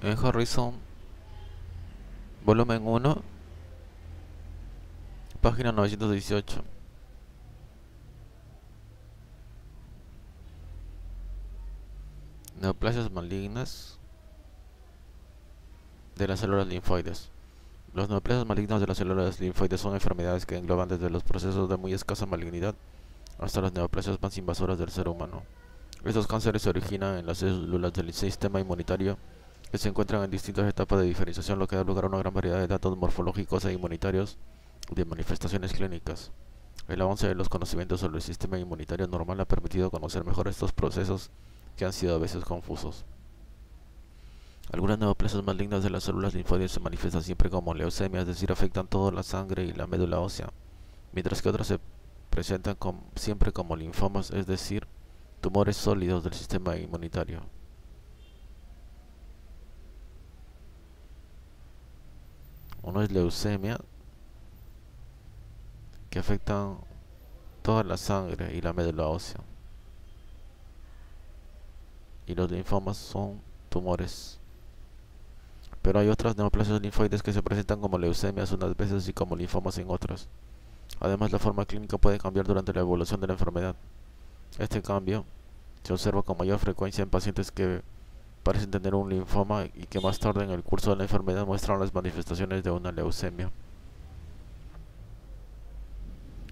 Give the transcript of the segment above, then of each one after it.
En Horizon, volumen 1, página 918. Neoplasias malignas de las células linfoides. Los neoplasias malignos de las células linfoides son enfermedades que engloban desde los procesos de muy escasa malignidad hasta las neoplasias más invasoras del ser humano. Estos cánceres se originan en las células del sistema inmunitario que se encuentran en distintas etapas de diferenciación, lo que da lugar a una gran variedad de datos morfológicos e inmunitarios y de manifestaciones clínicas. El avance de los conocimientos sobre el sistema inmunitario normal ha permitido conocer mejor estos procesos que han sido a veces confusos. Algunas neoplasias malignas de las células linfoides se manifiestan siempre como leucemia, es decir, afectan toda la sangre y la médula ósea, mientras que otras se presentan siempre como linfomas, es decir, tumores sólidos del sistema inmunitario. Uno es leucemia, que afectan toda la sangre y la médula ósea, y los linfomas son tumores. Pero hay otras neoplasias linfoides que se presentan como leucemias unas veces y como linfomas en otras. Además, la forma clínica puede cambiar durante la evolución de la enfermedad. Este cambio se observa con mayor frecuencia en pacientes que parecen tener un linfoma y que más tarde en el curso de la enfermedad muestran las manifestaciones de una leucemia.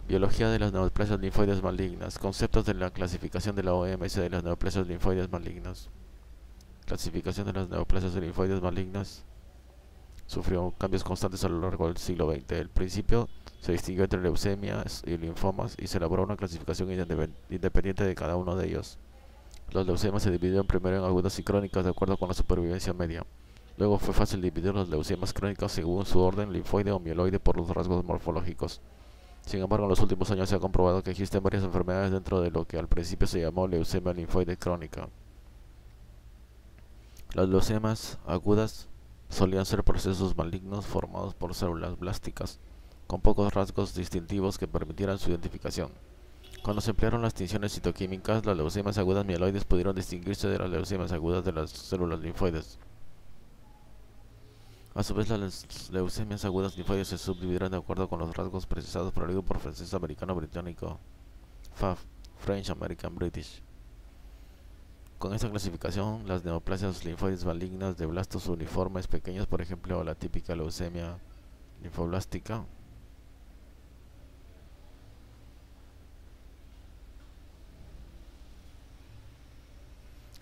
Biología de las neoplasias linfoides malignas. Conceptos de la clasificación de la OMS de las neoplasias linfoides malignas. Clasificación de las neoplasias linfoides malignas sufrió cambios constantes a lo largo del siglo XX. Al principio se distinguió entre leucemias y linfomas y se elaboró una clasificación independiente de cada uno de ellos. Los leucemias se dividieron primero en agudas y crónicas de acuerdo con la supervivencia media. Luego fue fácil dividir las leucemias crónicas según su orden linfoide o mieloide por los rasgos morfológicos. Sin embargo, en los últimos años se ha comprobado que existen varias enfermedades dentro de lo que al principio se llamó leucemia linfoide crónica. Las leucemias agudas solían ser procesos malignos formados por células blásticas, con pocos rasgos distintivos que permitieran su identificación. Cuando se emplearon las tinciones citoquímicas, las leucemias agudas mieloides pudieron distinguirse de las leucemias agudas de las células linfoides. A su vez, las leucemias agudas linfoides se subdividieron de acuerdo con los rasgos precisados por el grupo francés americano británico FAB, French American British. Con esta clasificación, las neoplasias linfoides malignas de blastos uniformes pequeños, por ejemplo la típica leucemia linfoblástica,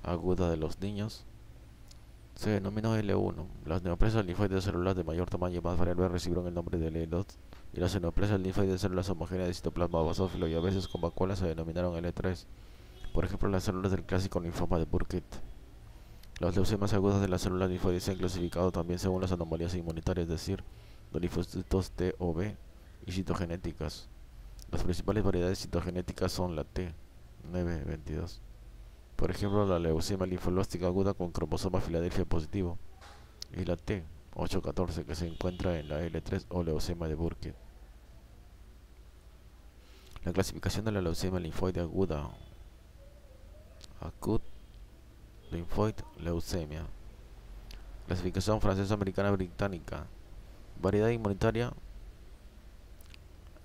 aguda de los niños, se denominó L1. Las neoplasias linfoides de células de mayor tamaño y más variable recibieron el nombre de L2, y las neoplasias linfoides de células homogéneas de citoplasma basófilo y a veces con vacuolas se denominaron L3. Por ejemplo, las células del clásico linfoma de Burkitt. Las leucemias agudas de las células linfoides se han clasificado también según las anomalías inmunitarias, es decir, los linfocitos T o B y citogenéticas. Las principales variedades citogenéticas son la T, 922. Por ejemplo, la leucemia linfoblástica aguda con cromosoma Filadelfia positivo, y la T, 814, que se encuentra en la L3 o leucemia de Burkitt. La clasificación de la leucemia linfoide aguda, acute lymphoid leucemia. Clasificación francesa americana británica. Variedad inmunitaria: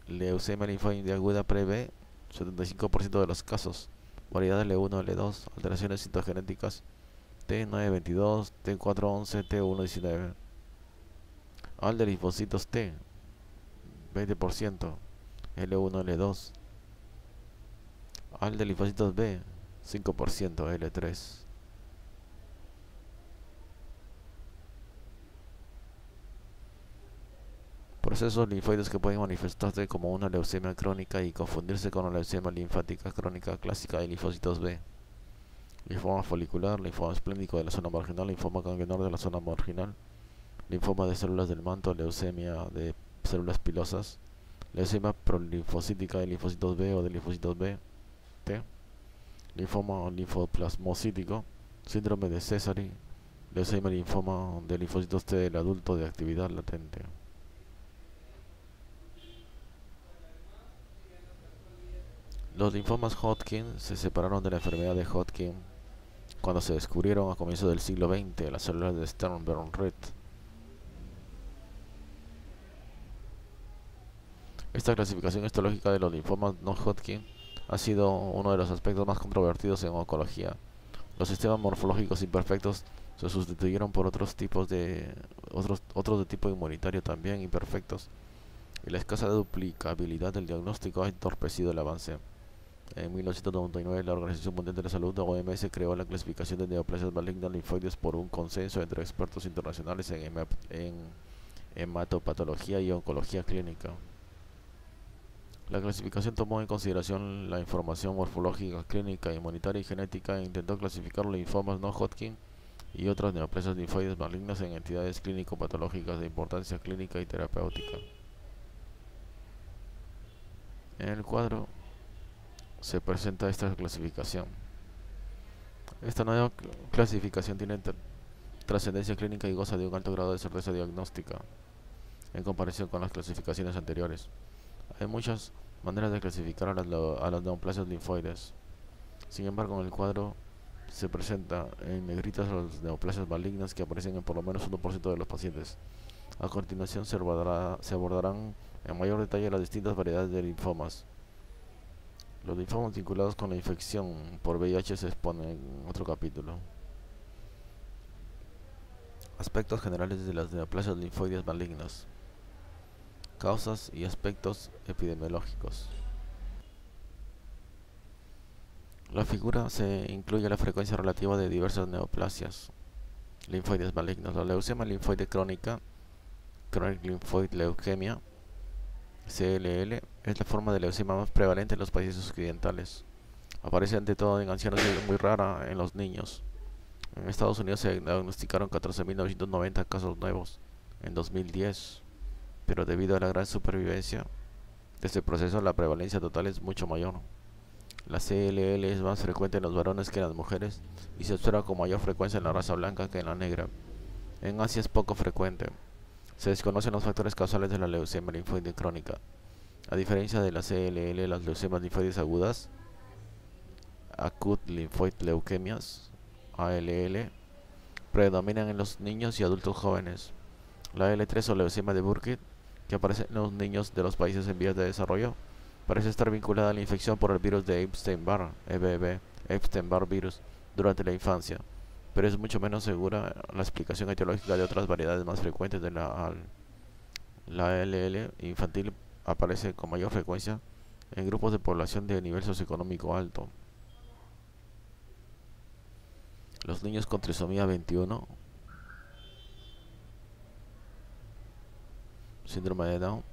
leucemia linfoide aguda pre-B, 75% de los casos. Variedad L1, L2, alteraciones citogenéticas T922, T411, T119. Al de linfocitos T, 20%, L1, L2. Al de linfocitos B, 5%, L3. Procesos linfoides que pueden manifestarse como una leucemia crónica y confundirse con la leucemia linfática crónica clásica de linfocitos B. Linfoma folicular, linfoma esplénico de la zona marginal, linfoma ganglionar de la zona marginal, linfoma de células del manto, leucemia de células pilosas, leucemia prolinfocítica de linfocitos B o de linfocitos B, T, linfoma linfoplasmocítico, síndrome de Sézary, leucemia linfoma de linfocitos T del adulto de actividad latente. Los linfomas Hodgkin se separaron de la enfermedad de Hodgkin cuando se descubrieron a comienzos del siglo XX las células de Stern-Bernard. Esta clasificación histológica de los linfomas no Hodgkin ha sido uno de los aspectos más controvertidos en oncología. Los sistemas morfológicos imperfectos se sustituyeron por otros de tipo inmunitario también imperfectos, y la escasa duplicabilidad del diagnóstico ha entorpecido el avance. En 1999, la Organización Mundial de la Salud, OMS, creó la clasificación de neoplasias malignas linfoides por un consenso entre expertos internacionales en hematopatología y oncología clínica. La clasificación tomó en consideración la información morfológica, clínica, inmunitaria y genética e intentó clasificar los linfomas no Hodgkin y otras neoplasias linfoides malignas en entidades clínico-patológicas de importancia clínica y terapéutica. En el cuadro se presenta esta clasificación. Esta nueva clasificación tiene trascendencia clínica y goza de un alto grado de certeza diagnóstica en comparación con las clasificaciones anteriores. Hay muchas maneras de clasificar a las neoplasias linfoides. Sin embargo, en el cuadro se presenta en negritas las neoplasias malignas que aparecen en por lo menos 1% de los pacientes. A continuación se abordarán en mayor detalle las distintas variedades de linfomas. Los linfomas vinculados con la infección por VIH se exponen en otro capítulo. Aspectos generales de las neoplasias linfoides malignas. Causas y aspectos epidemiológicos. La figura se incluye la frecuencia relativa de diversas neoplasias linfoides malignas. La leucemia linfoide crónica, Chronic Lymphoid Leukemia, CLL, es la forma de leucemia más prevalente en los países occidentales. Aparece ante todo en ancianos y es muy rara en los niños. En Estados Unidos se diagnosticaron 14.990 casos nuevos en 2010, pero debido a la gran supervivencia de este proceso, la prevalencia total es mucho mayor. La CLL es más frecuente en los varones que en las mujeres y se observa con mayor frecuencia en la raza blanca que en la negra. En Asia es poco frecuente. Se desconocen los factores causales de la leucemia linfoide crónica. A diferencia de la CLL, las leucemias linfoides agudas, Acute Lymphoid Leukemias, ALL, predominan en los niños y adultos jóvenes. La L3 o leucemia de Burkitt, que aparece en los niños de los países en vías de desarrollo, parece estar vinculada a la infección por el virus de Epstein-Barr, EBV, Epstein-Barr virus, durante la infancia, pero es mucho menos segura la explicación etiológica de otras variedades más frecuentes de la AL. La LL infantil aparece con mayor frecuencia en grupos de población de nivel socioeconómico alto. Los niños con trisomía 21, síndrome de Down,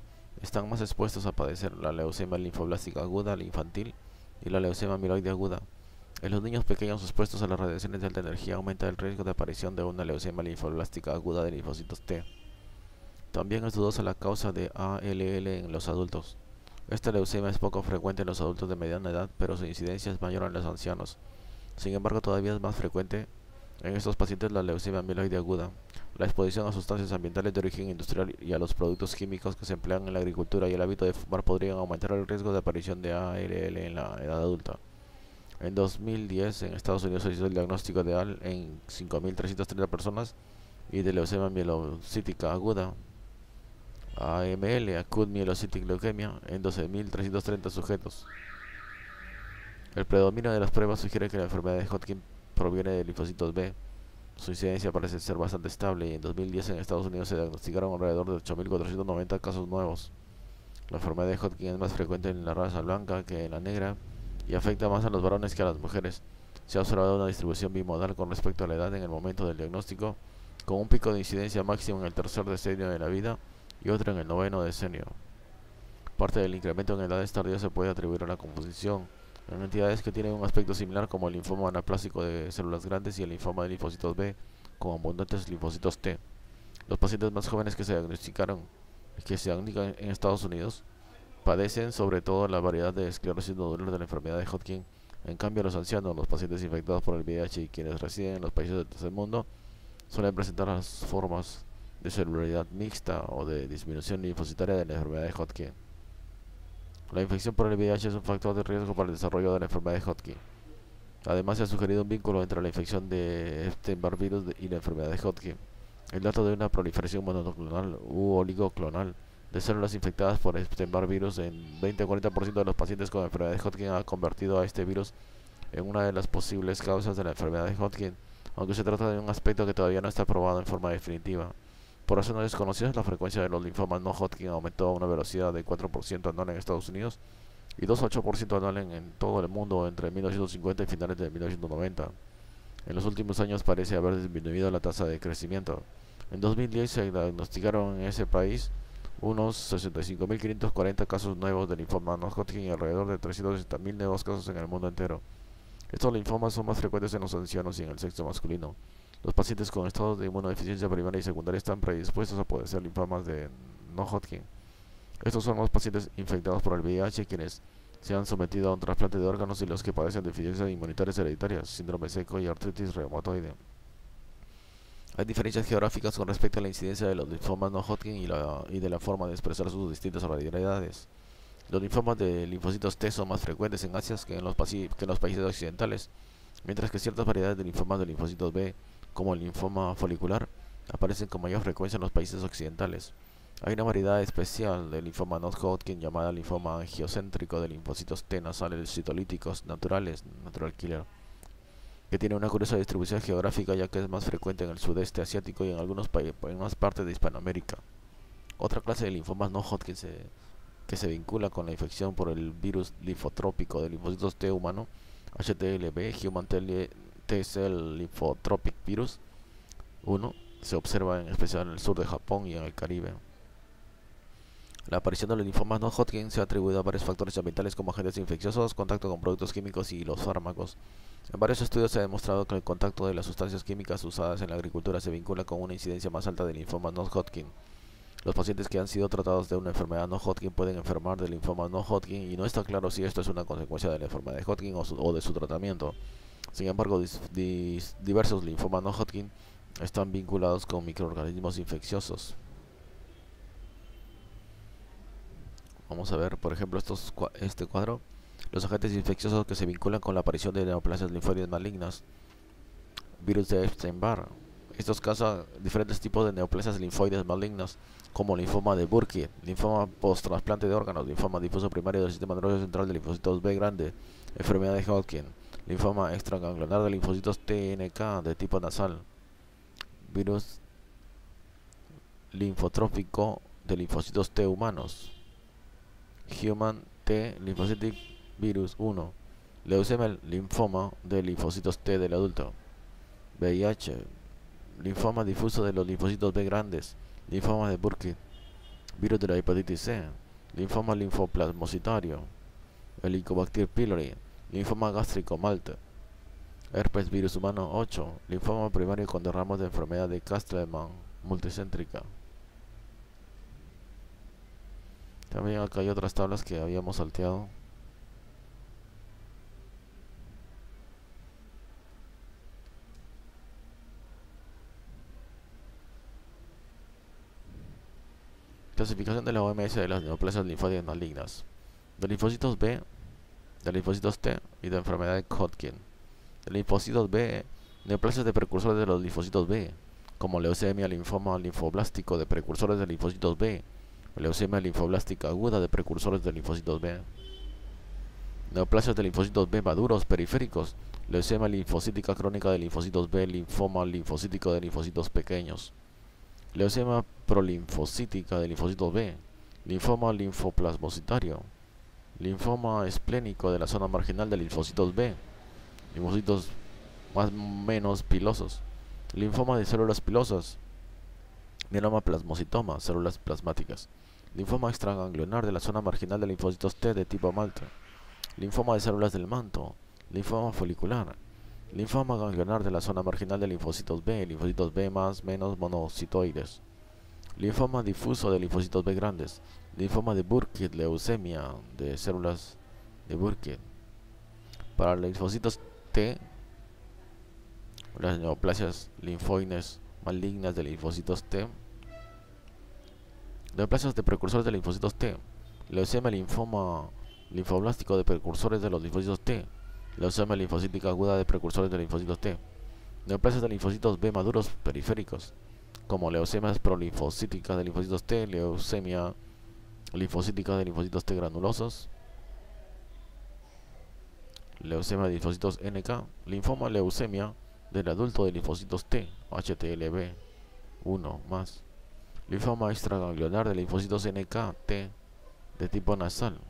están más expuestos a padecer la leucemia linfoblástica aguda, la infantil, y la leucemia amiloide aguda. En los niños pequeños expuestos a las radiaciones de alta energía aumenta el riesgo de aparición de una leucemia linfoblástica aguda de linfocitos T. También es dudosa la causa de ALL en los adultos. Esta leucemia es poco frecuente en los adultos de mediana edad, pero su incidencia es mayor en los ancianos. Sin embargo, todavía es más frecuente en estos pacientes la leucemia amiloide aguda. La exposición a sustancias ambientales de origen industrial y a los productos químicos que se emplean en la agricultura y el hábito de fumar podrían aumentar el riesgo de aparición de ALL en la edad adulta. En 2010, en Estados Unidos se hizo el diagnóstico de AL en 5.330 personas y de leucemia mielocítica aguda, AML, Acute Myelocytic Leukemia, en 12.330 sujetos. El predominio de las pruebas sugiere que la enfermedad de Hodgkin proviene de linfocitos B. Su incidencia parece ser bastante estable y en 2010 en Estados Unidos se diagnosticaron alrededor de 8.490 casos nuevos. La enfermedad de Hodgkin es más frecuente en la raza blanca que en la negra y afecta más a los varones que a las mujeres. Se ha observado una distribución bimodal con respecto a la edad en el momento del diagnóstico, con un pico de incidencia máximo en el tercer decenio de la vida y otro en el noveno decenio. Parte del incremento en edades tardías se puede atribuir a la composición en entidades que tienen un aspecto similar, como el linfoma anaplásico de células grandes y el linfoma de linfocitos B con abundantes linfocitos T. Los pacientes más jóvenes que se diagnostican en Estados Unidos padecen sobre todo la variedad de esclerosis nodular de la enfermedad de Hodgkin. En cambio, los ancianos, los pacientes infectados por el VIH y quienes residen en los países del tercer mundo suelen presentar las formas de celularidad mixta o de disminución linfocitaria de la enfermedad de Hodgkin. La infección por el VIH es un factor de riesgo para el desarrollo de la enfermedad de Hodgkin. Además, se ha sugerido un vínculo entre la infección de Epstein-Barr virus y la enfermedad de Hodgkin. El dato de una proliferación monoclonal u oligoclonal de células infectadas por Epstein-Barr virus en 20-40% de los pacientes con enfermedad de Hodgkin ha convertido a este virus en una de las posibles causas de la enfermedad de Hodgkin, aunque se trata de un aspecto que todavía no está probado en forma definitiva. Por razones desconocidas, la frecuencia de los linfomas no Hodgkin aumentó a una velocidad de 4% anual en Estados Unidos y 2,8% anual en todo el mundo entre 1950 y finales de 1990. En los últimos años parece haber disminuido la tasa de crecimiento. En 2010 se diagnosticaron en ese país unos 65.540 casos nuevos de linfoma no Hodgkin y alrededor de 360.000 nuevos casos en el mundo entero. Estos linfomas son más frecuentes en los ancianos y en el sexo masculino. Los pacientes con estados de inmunodeficiencia primaria y secundaria están predispuestos a padecer linfomas de no Hodgkin. Estos son los pacientes infectados por el VIH quienes se han sometido a un trasplante de órganos y los que padecen deficiencias inmunitarias hereditarias, síndrome seco y artritis reumatoide. Hay diferencias geográficas con respecto a la incidencia de los linfomas no Hodgkin y de la forma de expresar sus distintas variedades. Los linfomas de linfocitos T son más frecuentes en Asia que en los países occidentales, mientras que ciertas variedades de linfomas de linfocitos B, como el linfoma folicular, aparecen con mayor frecuencia en los países occidentales. Hay una variedad especial de linfoma no Hodgkin llamada linfoma angiocéntrico de linfocitos T nasales citolíticos naturales, natural killer, que tiene una curiosa distribución geográfica ya que es más frecuente en el sudeste asiático y en algunas partes de Hispanoamérica. Otra clase de linfomas no Hodgkin que se vincula con la infección por el virus linfotrópico de linfocitos T humano, HTLV, Human T-Cell Lymphotropic Virus 1, se observa en especial en el sur de Japón y en el Caribe. La aparición de los linfomas no Hodgkin se ha atribuido a varios factores ambientales como agentes infecciosos, contacto con productos químicos y los fármacos. En varios estudios se ha demostrado que el contacto de las sustancias químicas usadas en la agricultura se vincula con una incidencia más alta de linfomas no Hodgkin. Los pacientes que han sido tratados de una enfermedad no Hodgkin pueden enfermar de linfoma no Hodgkin y no está claro si esto es una consecuencia de la enfermedad de Hodgkin o de su tratamiento. Sin embargo, diversos linfomas no Hodgkin están vinculados con microorganismos infecciosos. Vamos a ver, por ejemplo, este cuadro. Los agentes infecciosos que se vinculan con la aparición de neoplasias linfoides malignas. Virus de Epstein-Barr. Estos causan diferentes tipos de neoplasias linfoides malignas, como linfoma de Burkitt, linfoma post-trasplante de órganos, linfoma difuso primario del sistema nervioso central de linfocitos B grande, enfermedad de Hodgkin, linfoma extraganglionar de linfocitos TNK de tipo nasal, virus linfotrópico de linfocitos T humanos, Human T Lymphocytic Virus 1, leucemia linfoma de linfocitos T del adulto, VIH, linfoma difuso de los linfocitos B grandes, linfoma de Burkitt, virus de la hepatitis C, linfoma linfoplasmocitario, Helicobacter pylori, linfoma gástrico Malte, herpes virus humano 8, linfoma primario con derramos de enfermedad de Castleman multicéntrica. También acá hay otras tablas que habíamos salteado. Clasificación de la OMS de las neoplasias linfóides malignas, de linfocitos B, de linfocitos T y de enfermedad de Hodgkin. De linfocitos B, neoplasias de precursores de los linfocitos B, como leucemia linfoma linfoblástico de precursores de linfocitos B, leucemia linfoblástica aguda de precursores de linfocitos B. Neoplasias de linfocitos B maduros periféricos, leucemia linfocítica crónica de linfocitos B, linfoma linfocítico de linfocitos pequeños. Leucemia prolinfocítica de linfocitos B, linfoma linfoplasmocitario, linfoma esplénico de la zona marginal de linfocitos B, linfocitos más o menos pilosos, linfoma de células pilosas, mieloma plasmocitoma, células plasmáticas, linfoma extraganglionar de la zona marginal de linfocitos T de tipo Malte, linfoma de células del manto, linfoma folicular, linfoma ganglionar de la zona marginal de linfocitos B más menos monocitoides, linfoma difuso de linfocitos B grandes, linfoma de Burkitt, leucemia de células de Burkitt. Para los linfocitos T, las neoplasias linfoides malignas de linfocitos T, neoplasias de precursores de linfocitos T, leucemia linfoma linfoblástico de precursores de los linfocitos T, Leucemia linfocítica aguda de precursores de linfocitos T. Neoplasias de linfocitos B maduros periféricos, como leucemias prolinfocíticas de linfocitos T, leucemia linfocítica de linfocitos T granulosos, leucemia de linfocitos NK, linfoma leucemia del adulto de linfocitos T, HTLV 1+, linfoma extraganglionar de linfocitos NK T de tipo nasal,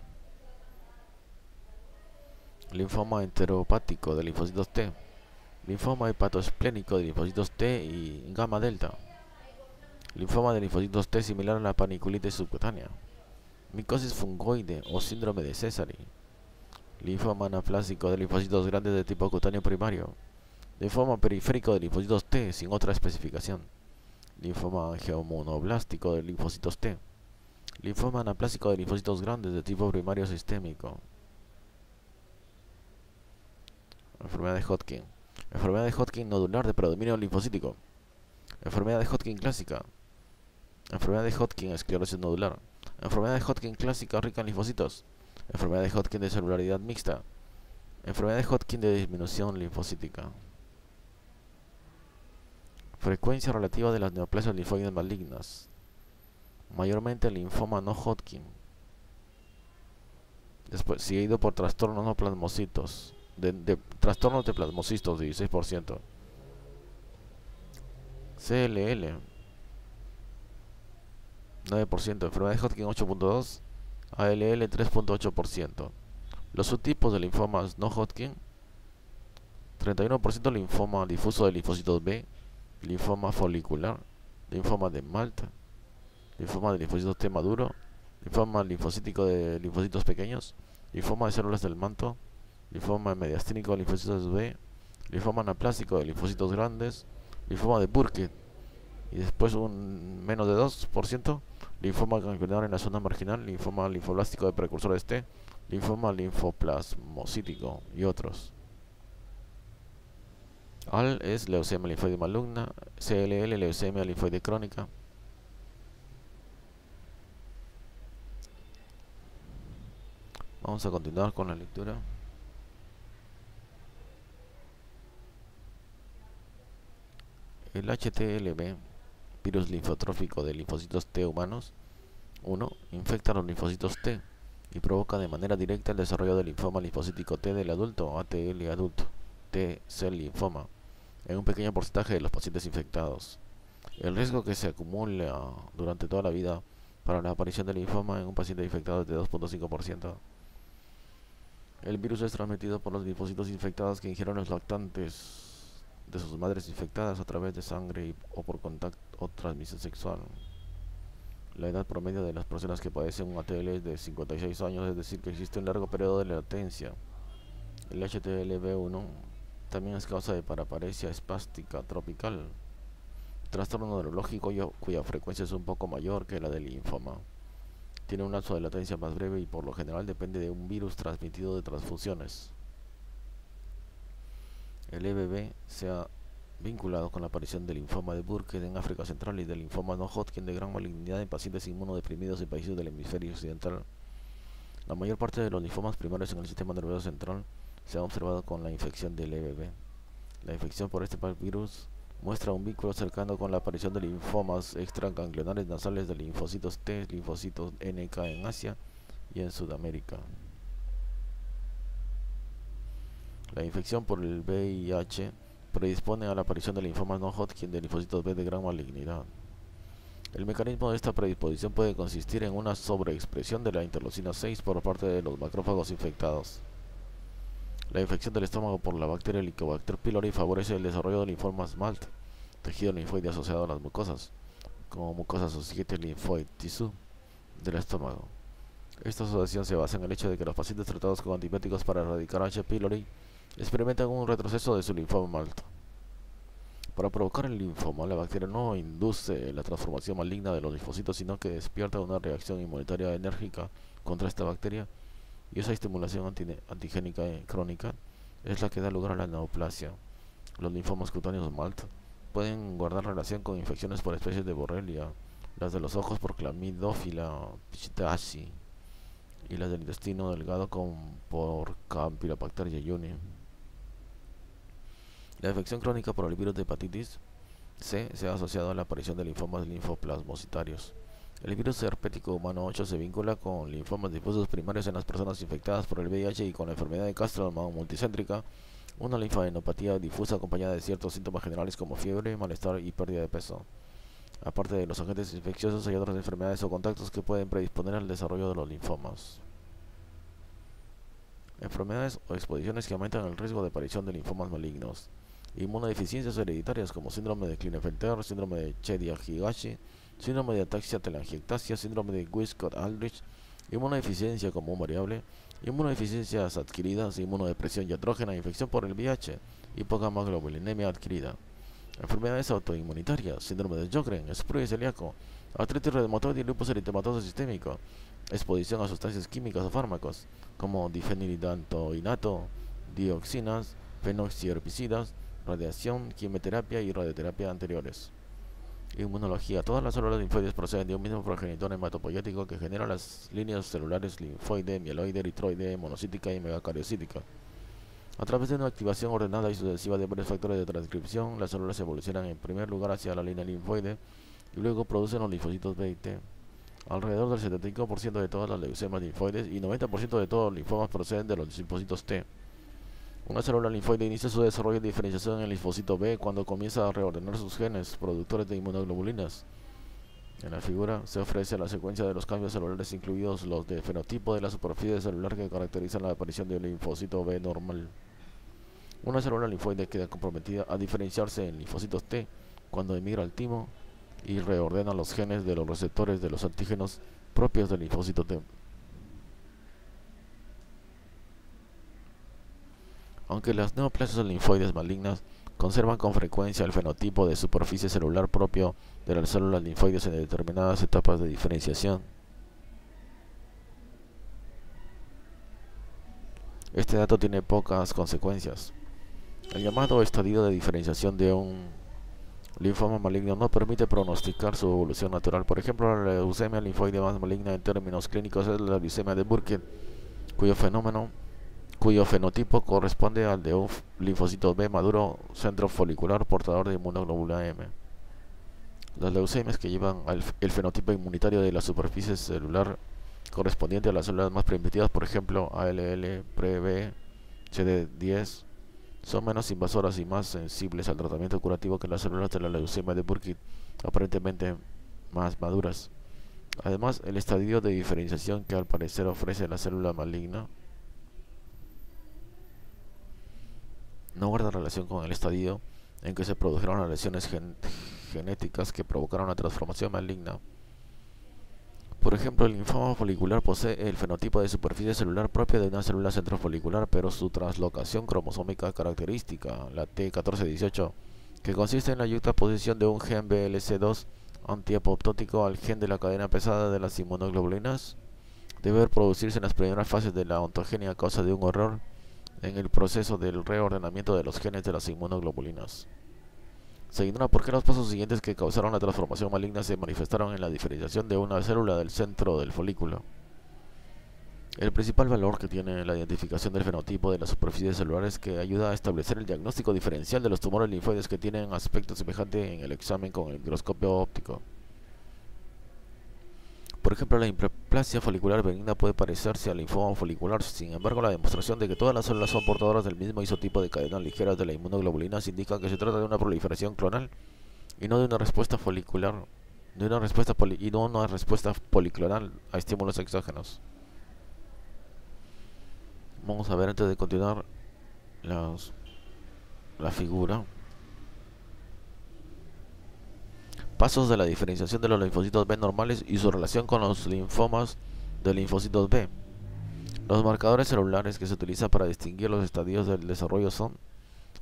linfoma enteropático de linfocitos T, linfoma hepatoesplénico de linfocitos T y gamma delta, linfoma de linfocitos T similar a la paniculitis subcutánea, micosis fungoide o síndrome de Sézary, linfoma anaplásico de linfocitos grandes de tipo cutáneo primario, linfoma periférico de linfocitos T sin otra especificación, linfoma angiomonoblástico de linfocitos T, linfoma anaplásico de linfocitos grandes de tipo primario sistémico. Enfermedad de Hodgkin. Enfermedad de Hodgkin nodular de predominio linfocítico. Enfermedad de Hodgkin clásica. Enfermedad de Hodgkin esclerosis nodular. Enfermedad de Hodgkin clásica rica en linfocitos. Enfermedad de Hodgkin de celularidad mixta. Enfermedad de Hodgkin de disminución linfocítica. Frecuencia relativa de las neoplasias linfoides malignas. Mayormente el linfoma no Hodgkin. Después, seguido por trastornos no plasmocitos. Trastornos de plasmocitos, 16%. CLL 9%, enfermedad de Hodgkin 8.2%, ALL 3.8%. Los subtipos de linfomas no Hodgkin: 31% linfoma difuso de linfocitos B, linfoma folicular, linfoma de Malta, linfoma de linfocitos T maduro, linfoma linfocítico de linfocitos pequeños, linfoma de células del manto, linfoma mediastínico de linfocitos B, linfoma anaplásico de linfocitos grandes, linfoma de Burkitt, y después un menos de 2%, linfoma ganglionar en la zona marginal, linfoma linfoblástico de precursores T, linfoma linfoplasmocítico y otros. AL es leucemia linfoide maligna, CLL leucemia linfoide crónica. Vamos a continuar con la lectura. El HTLV, virus linfotrófico de linfocitos T humanos, 1. Infecta a los linfocitos T y provoca de manera directa el desarrollo del linfoma linfocítico T del adulto, ATL adulto, T-cell linfoma, en un pequeño porcentaje de los pacientes infectados. El riesgo que se acumula durante toda la vida para la aparición del linfoma en un paciente infectado es de 2.5%. El virus es transmitido por los linfocitos infectados que ingieren los lactantes de sus madres infectadas a través de sangre o por contacto o transmisión sexual. La edad promedio de las personas que padecen un ATL es de 56 años, es decir, que existe un largo periodo de latencia. El HTLV1 también es causa de paraparesia espástica tropical, trastorno neurológico cuya frecuencia es un poco mayor que la del linfoma. Tiene un lapso de latencia más breve y por lo general depende de un virus transmitido de transfusiones. El EBV se ha vinculado con la aparición del linfoma de Burkitt en África Central y del linfoma no Hodgkin de gran malignidad en pacientes inmunodeprimidos en países del hemisferio occidental. La mayor parte de los linfomas primarios en el sistema nervioso central se ha observado con la infección del EBV. La infección por este virus muestra un vínculo cercano con la aparición de linfomas extraganglionares nasales de linfocitos T, linfocitos NK en Asia y en Sudamérica. La infección por el VIH predispone a la aparición de linfomas no Hodgkin de linfocitos B de gran malignidad. El mecanismo de esta predisposición puede consistir en una sobreexpresión de la interleucina 6 por parte de los macrófagos infectados. La infección del estómago por la bacteria Helicobacter pylori favorece el desarrollo de linfomas MALT, tejido linfoide asociado a las mucosas, como mucosa associated lymphoid tissue del estómago. Esta asociación se basa en el hecho de que los pacientes tratados con antibióticos para erradicar H. pylori experimentan un retroceso de su linfoma MALT. Para provocar el linfoma, la bacteria no induce la transformación maligna de los linfocitos, sino que despierta una reacción inmunitaria enérgica contra esta bacteria, y esa estimulación antigénica crónica es la que da lugar a la neoplasia. Los linfomas cutáneos MALT pueden guardar relación con infecciones por especies de Borrelia, las de los ojos por Chlamydophila psittaci y las del intestino delgado por Campylobacter jejuni. La infección crónica por el virus de hepatitis C se ha asociado a la aparición de linfomas linfoplasmocitarios. El virus herpético humano 8 se vincula con linfomas difusos primarios en las personas infectadas por el VIH y con la enfermedad de Castleman multicéntrica, una linfadenopatía difusa acompañada de ciertos síntomas generales como fiebre, malestar y pérdida de peso. Aparte de los agentes infecciosos, hay otras enfermedades o contactos que pueden predisponer al desarrollo de los linfomas. Enfermedades o exposiciones que aumentan el riesgo de aparición de linfomas malignos. Inmunodeficiencias hereditarias como síndrome de Klinefelter, síndrome de Chiari-Higashi, síndrome de ataxia telangiectasia, síndrome de Wiskott-Aldrich, inmunodeficiencia común variable, inmunodeficiencias adquiridas, inmunodepresión iatrogena, infección por el VIH y poca hemoglobulinemia adquirida. Enfermedades autoinmunitarias, síndrome de Sjögren, sprue celíaco, artritis reumatoide y lupus eritematoso sistémico, exposición a sustancias químicas o fármacos como difenidantoinato, dioxinas, fenoxierbicidas, radiación, quimioterapia y radioterapia anteriores. Inmunología. Todas las células linfoides proceden de un mismo progenitor hematopoyético que genera las líneas celulares linfoide, mieloide, eritroide, monocítica y megacariocítica. A través de una activación ordenada y sucesiva de varios factores de transcripción, las células evolucionan en primer lugar hacia la línea linfoide y luego producen los linfocitos B y T. Alrededor del 75% de todas las leucemias linfoides y 90% de todos los linfomas proceden de los linfocitos T. Una célula linfoide inicia su desarrollo de diferenciación en el linfocito B cuando comienza a reordenar sus genes productores de inmunoglobulinas. En la figura se ofrece la secuencia de los cambios celulares, incluidos los de fenotipo de la superficie celular que caracterizan la aparición del linfocito B normal. Una célula linfoide queda comprometida a diferenciarse en linfocitos T cuando emigra al timo y reordena los genes de los receptores de los antígenos propios del linfocito T. Aunque las neoplasias linfoides malignas conservan con frecuencia el fenotipo de superficie celular propio de las células linfoides en determinadas etapas de diferenciación, este dato tiene pocas consecuencias. El llamado estadio de diferenciación de un linfoma maligno no permite pronosticar su evolución natural. Por ejemplo, la leucemia linfoide más maligna en términos clínicos es la leucemia de Burkitt, cuyo fenotipo corresponde al de un linfocito B maduro centrofolicular portador de inmunoglobulina M. Las leucemias que llevan el fenotipo inmunitario de la superficie celular correspondiente a las células más primitivas, por ejemplo ALL, PreB, CD10, son menos invasoras y más sensibles al tratamiento curativo que las células de la leucemia de Burkitt, aparentemente más maduras. Además, el estadio de diferenciación que al parecer ofrece la célula maligna no guarda relación con el estadio en que se produjeron las lesiones genéticas que provocaron la transformación maligna. Por ejemplo, el linfoma folicular posee el fenotipo de superficie celular propia de una célula centrofolicular, pero su translocación cromosómica característica, la T1418, que consiste en la yuxtaposición de un gen BLC2 antiapoptótico al gen de la cadena pesada de las inmunoglobulinas, debe producirse en las primeras fases de la ontogenia a causa de un error en el proceso del reordenamiento de los genes de las inmunoglobulinas. Se ignora por qué los pasos siguientes que causaron la transformación maligna se manifestaron en la diferenciación de una célula del centro del folículo. El principal valor que tiene la identificación del fenotipo de la superficie celular es que ayuda a establecer el diagnóstico diferencial de los tumores linfoides que tienen aspecto semejante en el examen con el microscopio óptico. Por ejemplo, la hiperplasia folicular benigna puede parecerse al linfoma folicular. Sin embargo, la demostración de que todas las células son portadoras del mismo isotipo de cadenas ligeras de la inmunoglobulina indica que se trata de una proliferación clonal y no de una respuesta folicular, no una respuesta policlonal a estímulos exógenos. Vamos a ver antes de continuar la figura. Pasos de la diferenciación de los linfocitos B normales y su relación con los linfomas de linfocitos B. Los marcadores celulares que se utilizan para distinguir los estadios del desarrollo son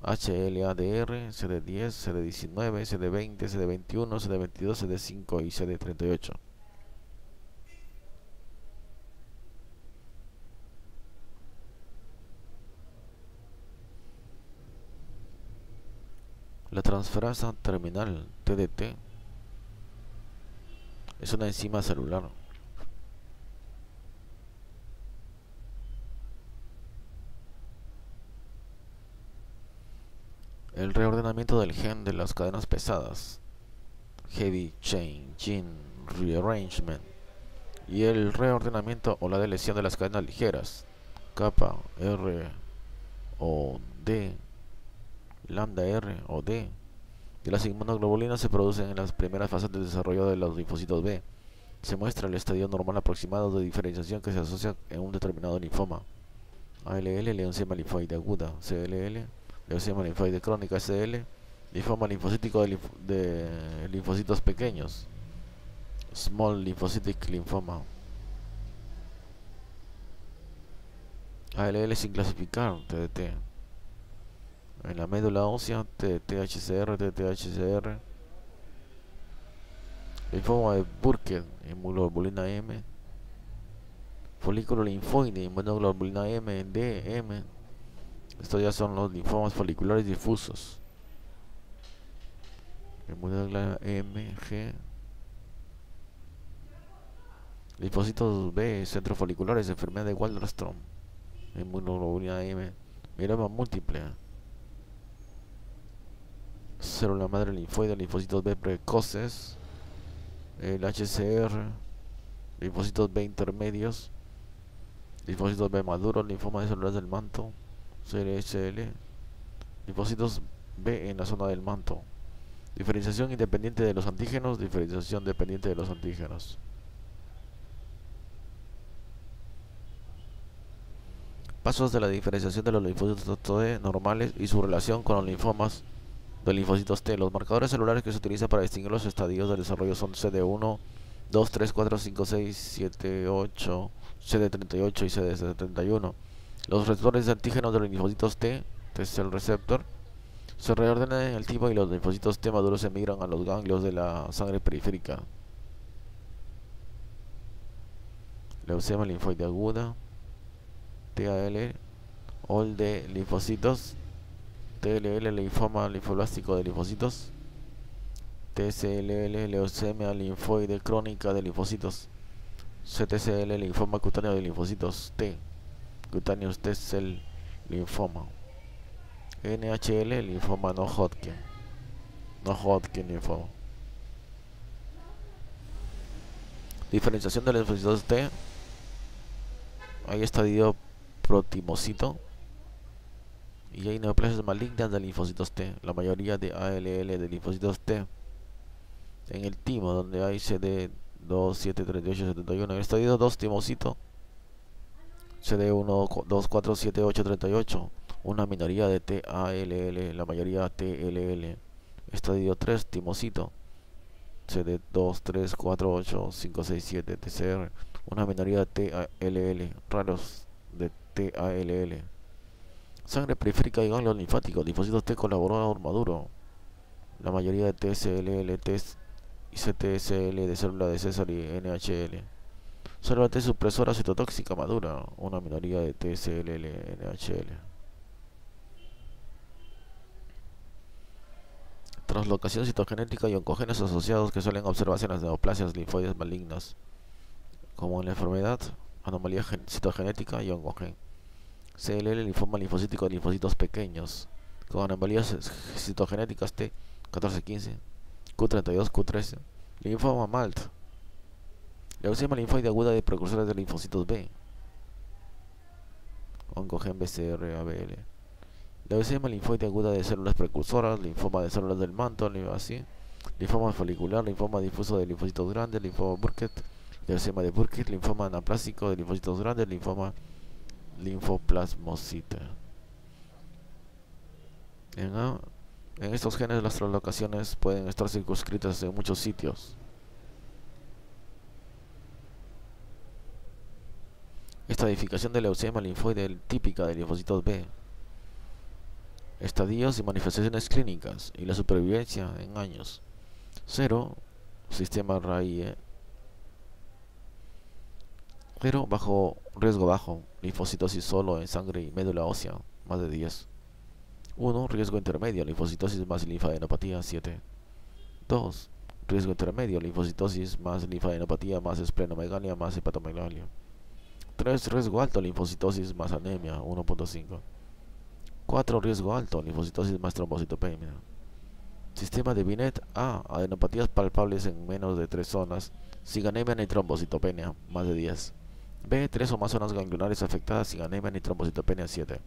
HLA-DR, CD10, CD19, CD20, CD21, CD22, CD5 y CD38. La transferasa terminal TDT es una enzima celular El reordenamiento del gen de las cadenas pesadas, Heavy Chain Gene Rearrangement, y el reordenamiento o la deleción de las cadenas ligeras, kappa R o D, lambda R o D, de las inmunoglobulinas se producen en las primeras fases del desarrollo de los linfocitos B. Se muestra el estadio normal aproximado de diferenciación que se asocia en un determinado linfoma. ALL, leucemia linfoide aguda. CLL, leucemia linfoide crónica. SL, linfoma linfocítico de linfocitos pequeños. Small lymphocytic lymphoma. ALL sin clasificar, TDT. En la médula ósea, TDT-HCR, TDT-HCR. Linfoma de Burkitt, inmunoglobulina M. Folículo linfoide, inmunoglobulina M, D, M. Estos ya son los linfomas foliculares difusos. Inmunoglobulina M, G. Linfocitos B, centrofoliculares, enfermedad de Waldenström. Inmunoglobulina M. Mieloma múltiple. Célula madre linfoide, linfocitos B precoces. El HCR. Linfocitos B intermedios. Linfocitos B maduros, linfoma de células del manto, CLHL, linfocitos B en la zona del manto. Diferenciación independiente de los antígenos, diferenciación dependiente de los antígenos. Pasos de la diferenciación de los linfocitos T normales y su relación con los linfomas de linfocitos T. Los marcadores celulares que se utilizan para distinguir los estadios del desarrollo son CD1, 2, 3, 4, 5, 6, 7, 8, CD38 y CD71. Los receptores de antígenos de los linfocitos T cell receptor, se reordenan en el tipo y los linfocitos T maduros emigran a los ganglios de la sangre periférica. Leucemia linfoide aguda, TAL, OL de linfocitos, TLL, linfoma linfoblástico de linfocitos, TCLL, leucemia linfoide crónica de linfocitos, CTCL, linfoma cutáneo de linfocitos T, cutaneous T cell linfoma, NHL, linfoma no Hodgkin linfoma. Diferenciación de los linfocitos T. Hay estadio protimocito y hay neoplasias malignas de linfocitos T, la mayoría de ALL de linfocitos T. En el timo, donde hay CD2, 7, 38, 71. En el estadio 2 timocito, CD1, 2, 4, 7, 8, 38. Una minoría de TALL, la mayoría TLL. Estadio 3 timocito, CD2, 3, 4, 8, 5, 6, 7, TCR. Una minoría de TALL, raros de TALL. Sangre periférica y ganglios linfáticos, linfocitos T colaborador maduro, la mayoría de TCLL, T y CTSL de célula de César y NHL. Célula T supresora citotóxica madura, una minoría de TCLL, NHL. Translocación citogenética y oncogenes asociados que suelen observarse en las neoplasias linfoides malignas, como en la enfermedad, anomalía citogenética y oncogen. CLL, linfoma linfocítico de linfocitos pequeños, con anomalías citogenéticas T, 14-15, Q32, Q13, linfoma MALT, leucemia linfoide aguda de precursores de linfocitos B, oncogen BCR, ABL, leucemia linfoide aguda de células precursoras, linfoma de células del manto, así, linfoma folicular, linfoma difuso de linfocitos grandes, linfoma Burkitt, leucemia de Burkitt, linfoma anaplásico de linfocitos grandes, linfoma linfoplasmocita. En estos genes las translocaciones pueden estar circunscritas en muchos sitios. Estadificación de leucemia linfoide típica de linfocitos B. Estadios y manifestaciones clínicas y la supervivencia en años. 0, sistema RAIE. 0, riesgo bajo, linfocitosis solo en sangre y médula ósea, más de 10. 1, riesgo intermedio, linfocitosis más linfadenopatía, 7. 2, riesgo intermedio, linfocitosis más linfadenopatía más esplenomegalia más hepatomegalia. 3, riesgo alto, linfocitosis más anemia, 1.5. 4, riesgo alto, linfocitosis más trombocitopenia. Sistema de Binet A, adenopatías palpables en menos de 3 zonas, sin anemia ni trombocitopenia, más de 10. B, 3 o más zonas ganglionares afectadas sin anemia ni trombocitopenia, 7.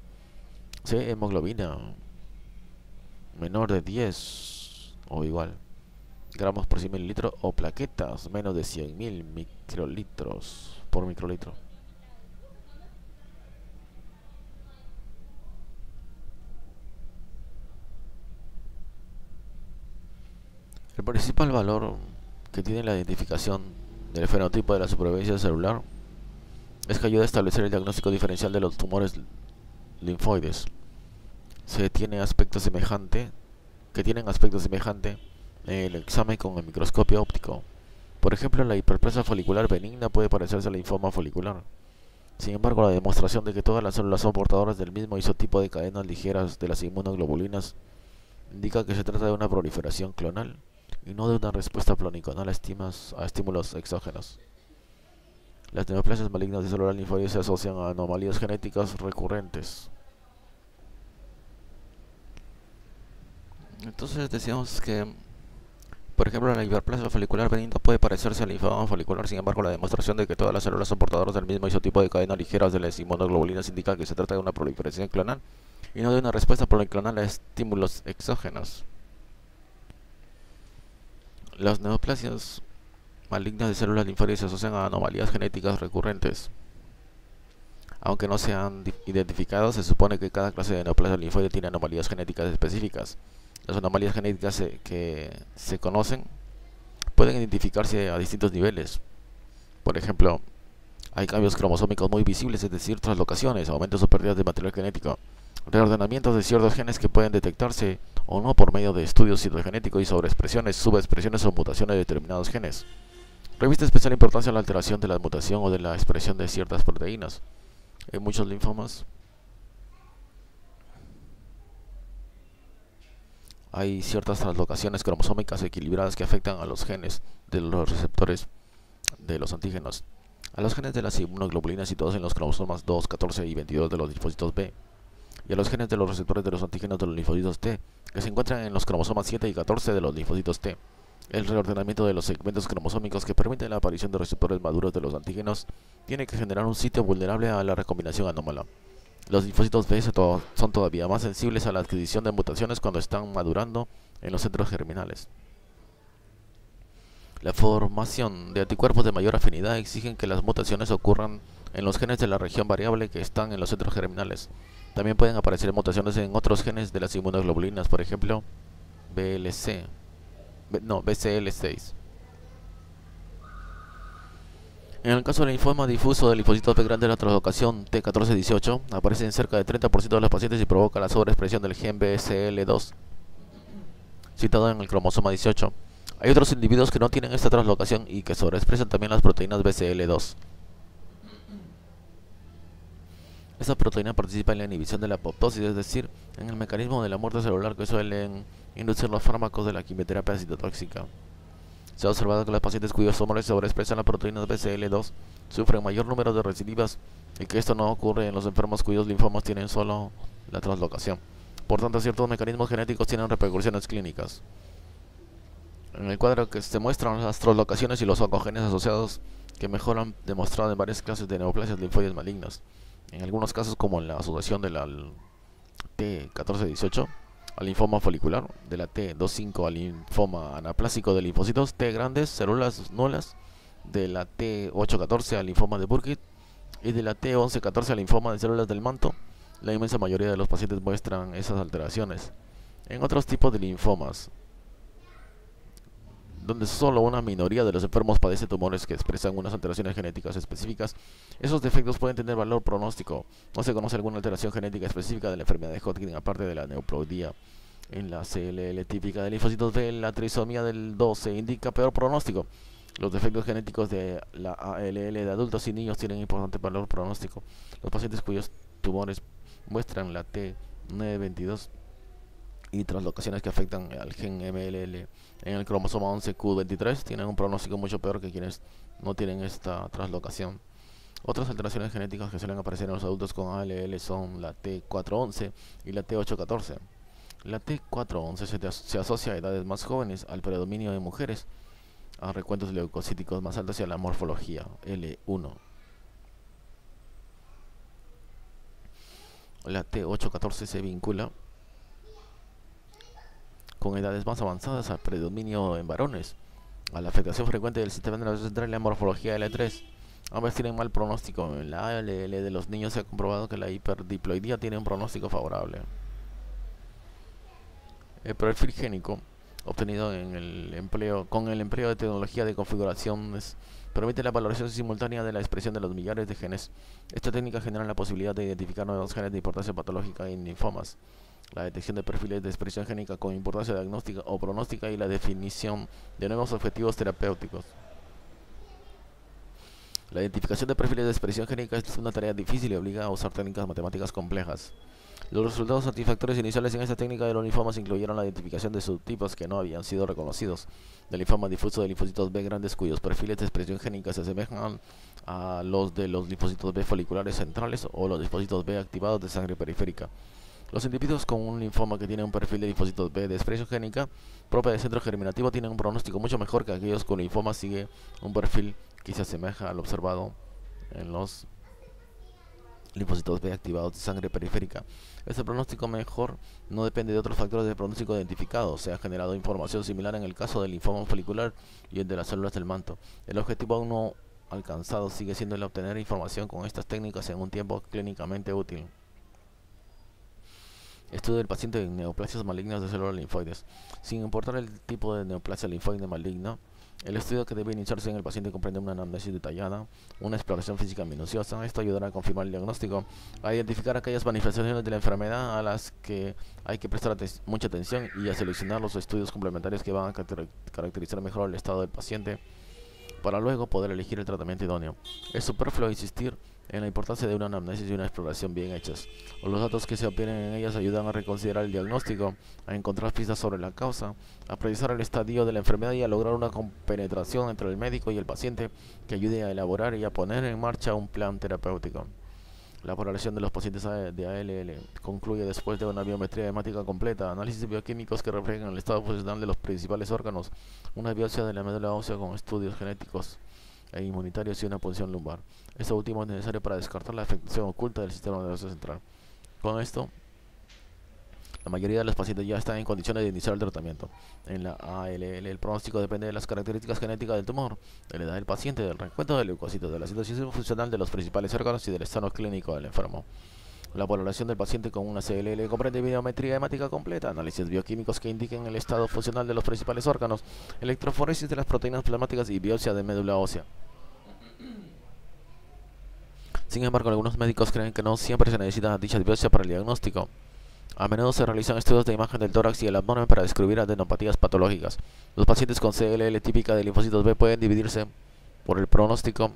C, hemoglobina menor de 10 o igual gramos por 100 mililitros o plaquetas menos de 100.000 microlitros por microlitro. El principal valor que tiene la identificación del fenotipo de la supervivencia celular es que ayuda a establecer el diagnóstico diferencial de los tumores linfoides. Se tiene aspecto semejante, que tienen aspecto semejante en el examen con el microscopio óptico. Por ejemplo, la hiperplasia folicular benigna puede parecerse al linfoma folicular. Sin embargo, la demostración de que todas las células son portadoras del mismo isotipo de cadenas ligeras de las inmunoglobulinas indica que se trata de una proliferación clonal y no de una respuesta pluriconal a estímulos exógenos. Las neoplasias malignas de células linfoides se asocian a anomalías genéticas recurrentes. Entonces decíamos que, por ejemplo, la hiperplasia folicular benigna puede parecerse al linfoma folicular. Sin embargo, la demostración de que todas las células son portadoras del mismo isotipo de cadenas ligeras de las inmunoglobulinas indica que se trata de una proliferación clonal y no de una respuesta pluriclonal a estímulos exógenos. Las neoplasias malignas de células linfoides se asocian a anomalías genéticas recurrentes. Aunque no se han identificado, se supone que cada clase de neoplasia linfoide tiene anomalías genéticas específicas. Las anomalías genéticas que se conocen pueden identificarse a distintos niveles. Por ejemplo, hay cambios cromosómicos muy visibles, es decir, translocaciones, aumentos o pérdidas de material genético, reordenamientos de ciertos genes que pueden detectarse o no por medio de estudios citogenéticos y sobreexpresiones, subexpresiones o mutaciones de determinados genes. Reviste especial importancia a la alteración de la mutación o de la expresión de ciertas proteínas. En muchos linfomas hay ciertas translocaciones cromosómicas equilibradas que afectan a los genes de los receptores de los antígenos, a los genes de las inmunoglobulinas situados en los cromosomas 2, 14 y 22 de los linfocitos B, y a los genes de los receptores de los antígenos de los linfocitos T, que se encuentran en los cromosomas 7 y 14 de los linfocitos T. El reordenamiento de los segmentos cromosómicos que permite la aparición de receptores maduros de los antígenos tiene que generar un sitio vulnerable a la recombinación anómala. Los linfocitos B son todavía más sensibles a la adquisición de mutaciones cuando están madurando en los centros germinales. La formación de anticuerpos de mayor afinidad exigen que las mutaciones ocurran en los genes de la región variable que están en los centros germinales. También pueden aparecer mutaciones en otros genes de las inmunoglobulinas, por ejemplo, BCL6. En el caso del linfoma difuso del linfocito B grande, la translocación T1418 aparece en cerca del 30% de los pacientes y provoca la sobreexpresión del gen BCL2, citado en el cromosoma 18. Hay otros individuos que no tienen esta translocación y que sobreexpresan también las proteínas BCL2. Esta proteína participa en la inhibición de la apoptosis, es decir, en el mecanismo de la muerte celular que suelen inducir los fármacos de la quimioterapia citotóxica. Se ha observado que los pacientes cuyos tumores sobreexpresan la proteína BCL2 sufren mayor número de recidivas y que esto no ocurre en los enfermos cuyos linfomas tienen solo la translocación. Por tanto, ciertos mecanismos genéticos tienen repercusiones clínicas. En el cuadro que se muestran las translocaciones y los oncogenes asociados que mejoran demostrado en varias clases de neoplasias linfoides malignas. En algunos casos, como en la asociación de la T1418 al linfoma folicular, de la T25 al linfoma anaplásico de linfocitos T grandes, células nulas, de la T814 al linfoma de Burkitt y de la T1114 al linfoma de células del manto, la inmensa mayoría de los pacientes muestran esas alteraciones. En otros tipos de linfomas, donde solo una minoría de los enfermos padece tumores que expresan unas alteraciones genéticas específicas, esos defectos pueden tener valor pronóstico. No se conoce alguna alteración genética específica de la enfermedad de Hodgkin aparte de la neoploidía. En la CLL típica de linfocitos B, la trisomía del 12 indica peor pronóstico. Los defectos genéticos de la ALL de adultos y niños tienen importante valor pronóstico. Los pacientes cuyos tumores muestran la T922 y translocaciones que afectan al gen MLL en el cromosoma 11q23 tienen un pronóstico mucho peor que quienes no tienen esta translocación. Otras alteraciones genéticas que suelen aparecer en los adultos con ALL son la T411 y la T814. La T411 se asocia a edades más jóvenes, al predominio de mujeres, a recuentos leucocíticos más altos y a la morfología L1. La T814 se vincula con edades más avanzadas al predominio en varones, a la afectación frecuente del sistema nervioso central y la morfología L3. Ambas tienen mal pronóstico. En la ALL de los niños se ha comprobado que la hiperdiploidía tiene un pronóstico favorable. El perfil génico obtenido con el empleo de tecnología de configuraciones permite la valoración simultánea de la expresión de los millares de genes. Esta técnica genera la posibilidad de identificar nuevos genes de importancia patológica en linfomas, la detección de perfiles de expresión génica con importancia diagnóstica o pronóstica y la definición de nuevos objetivos terapéuticos. La identificación de perfiles de expresión génica es una tarea difícil y obliga a usar técnicas matemáticas complejas. Los resultados satisfactorios iniciales en esta técnica de los linfomas incluyeron la identificación de subtipos que no habían sido reconocidos, del linfoma difuso de linfocitos B grandes cuyos perfiles de expresión génica se asemejan a los de los linfocitos B foliculares centrales o los linfocitos B activados de sangre periférica. Los individuos con un linfoma que tiene un perfil de linfocitos B de expresión génica propia de centro germinativo tienen un pronóstico mucho mejor que aquellos con linfoma sigue un perfil que se asemeja al observado en los linfocitos B activados de sangre periférica. Este pronóstico mejor no depende de otros factores de pronóstico identificados. Se ha generado información similar en el caso del linfoma folicular y el de las células del manto. El objetivo aún no alcanzado sigue siendo el obtener información con estas técnicas en un tiempo clínicamente útil. Estudio del paciente en neoplasias malignas de células linfoides. Sin importar el tipo de neoplasia linfoide maligna, el estudio que debe iniciarse en el paciente comprende una anamnesis detallada, una exploración física minuciosa. Esto ayudará a confirmar el diagnóstico, a identificar aquellas manifestaciones de la enfermedad a las que hay que prestar mucha atención y a seleccionar los estudios complementarios que van a caracterizar mejor el estado del paciente para luego poder elegir el tratamiento idóneo. Es superfluo insistir en la importancia de una anamnesis y una exploración bien hechas. Los datos que se obtienen en ellas ayudan a reconsiderar el diagnóstico, a encontrar pistas sobre la causa, a precisar el estadio de la enfermedad y a lograr una compenetración entre el médico y el paciente que ayude a elaborar y a poner en marcha un plan terapéutico. La valoración de los pacientes de ALL concluye después de una biometría hemática completa, análisis bioquímicos que reflejan el estado funcional de los principales órganos, una biopsia de la médula ósea con estudios genéticos e inmunitarios y una punción lumbar. Esto último es necesario para descartar la afectación oculta del sistema nervioso central. Con esto, la mayoría de los pacientes ya están en condiciones de iniciar el tratamiento. En la ALL, el pronóstico depende de las características genéticas del tumor, de la edad del paciente, del recuento de leucocitos, de la situación funcional de los principales órganos y del estado clínico del enfermo. La valoración del paciente con una CLL comprende biometría hemática completa, análisis bioquímicos que indiquen el estado funcional de los principales órganos, electroforesis de las proteínas plasmáticas y biopsia de médula ósea. Sin embargo, algunos médicos creen que no siempre se necesita dicha biopsia para el diagnóstico. A menudo se realizan estudios de imagen del tórax y el abdomen para descubrir adenopatías patológicas. Los pacientes con CLL típica de linfocitos B pueden dividirse por el pronóstico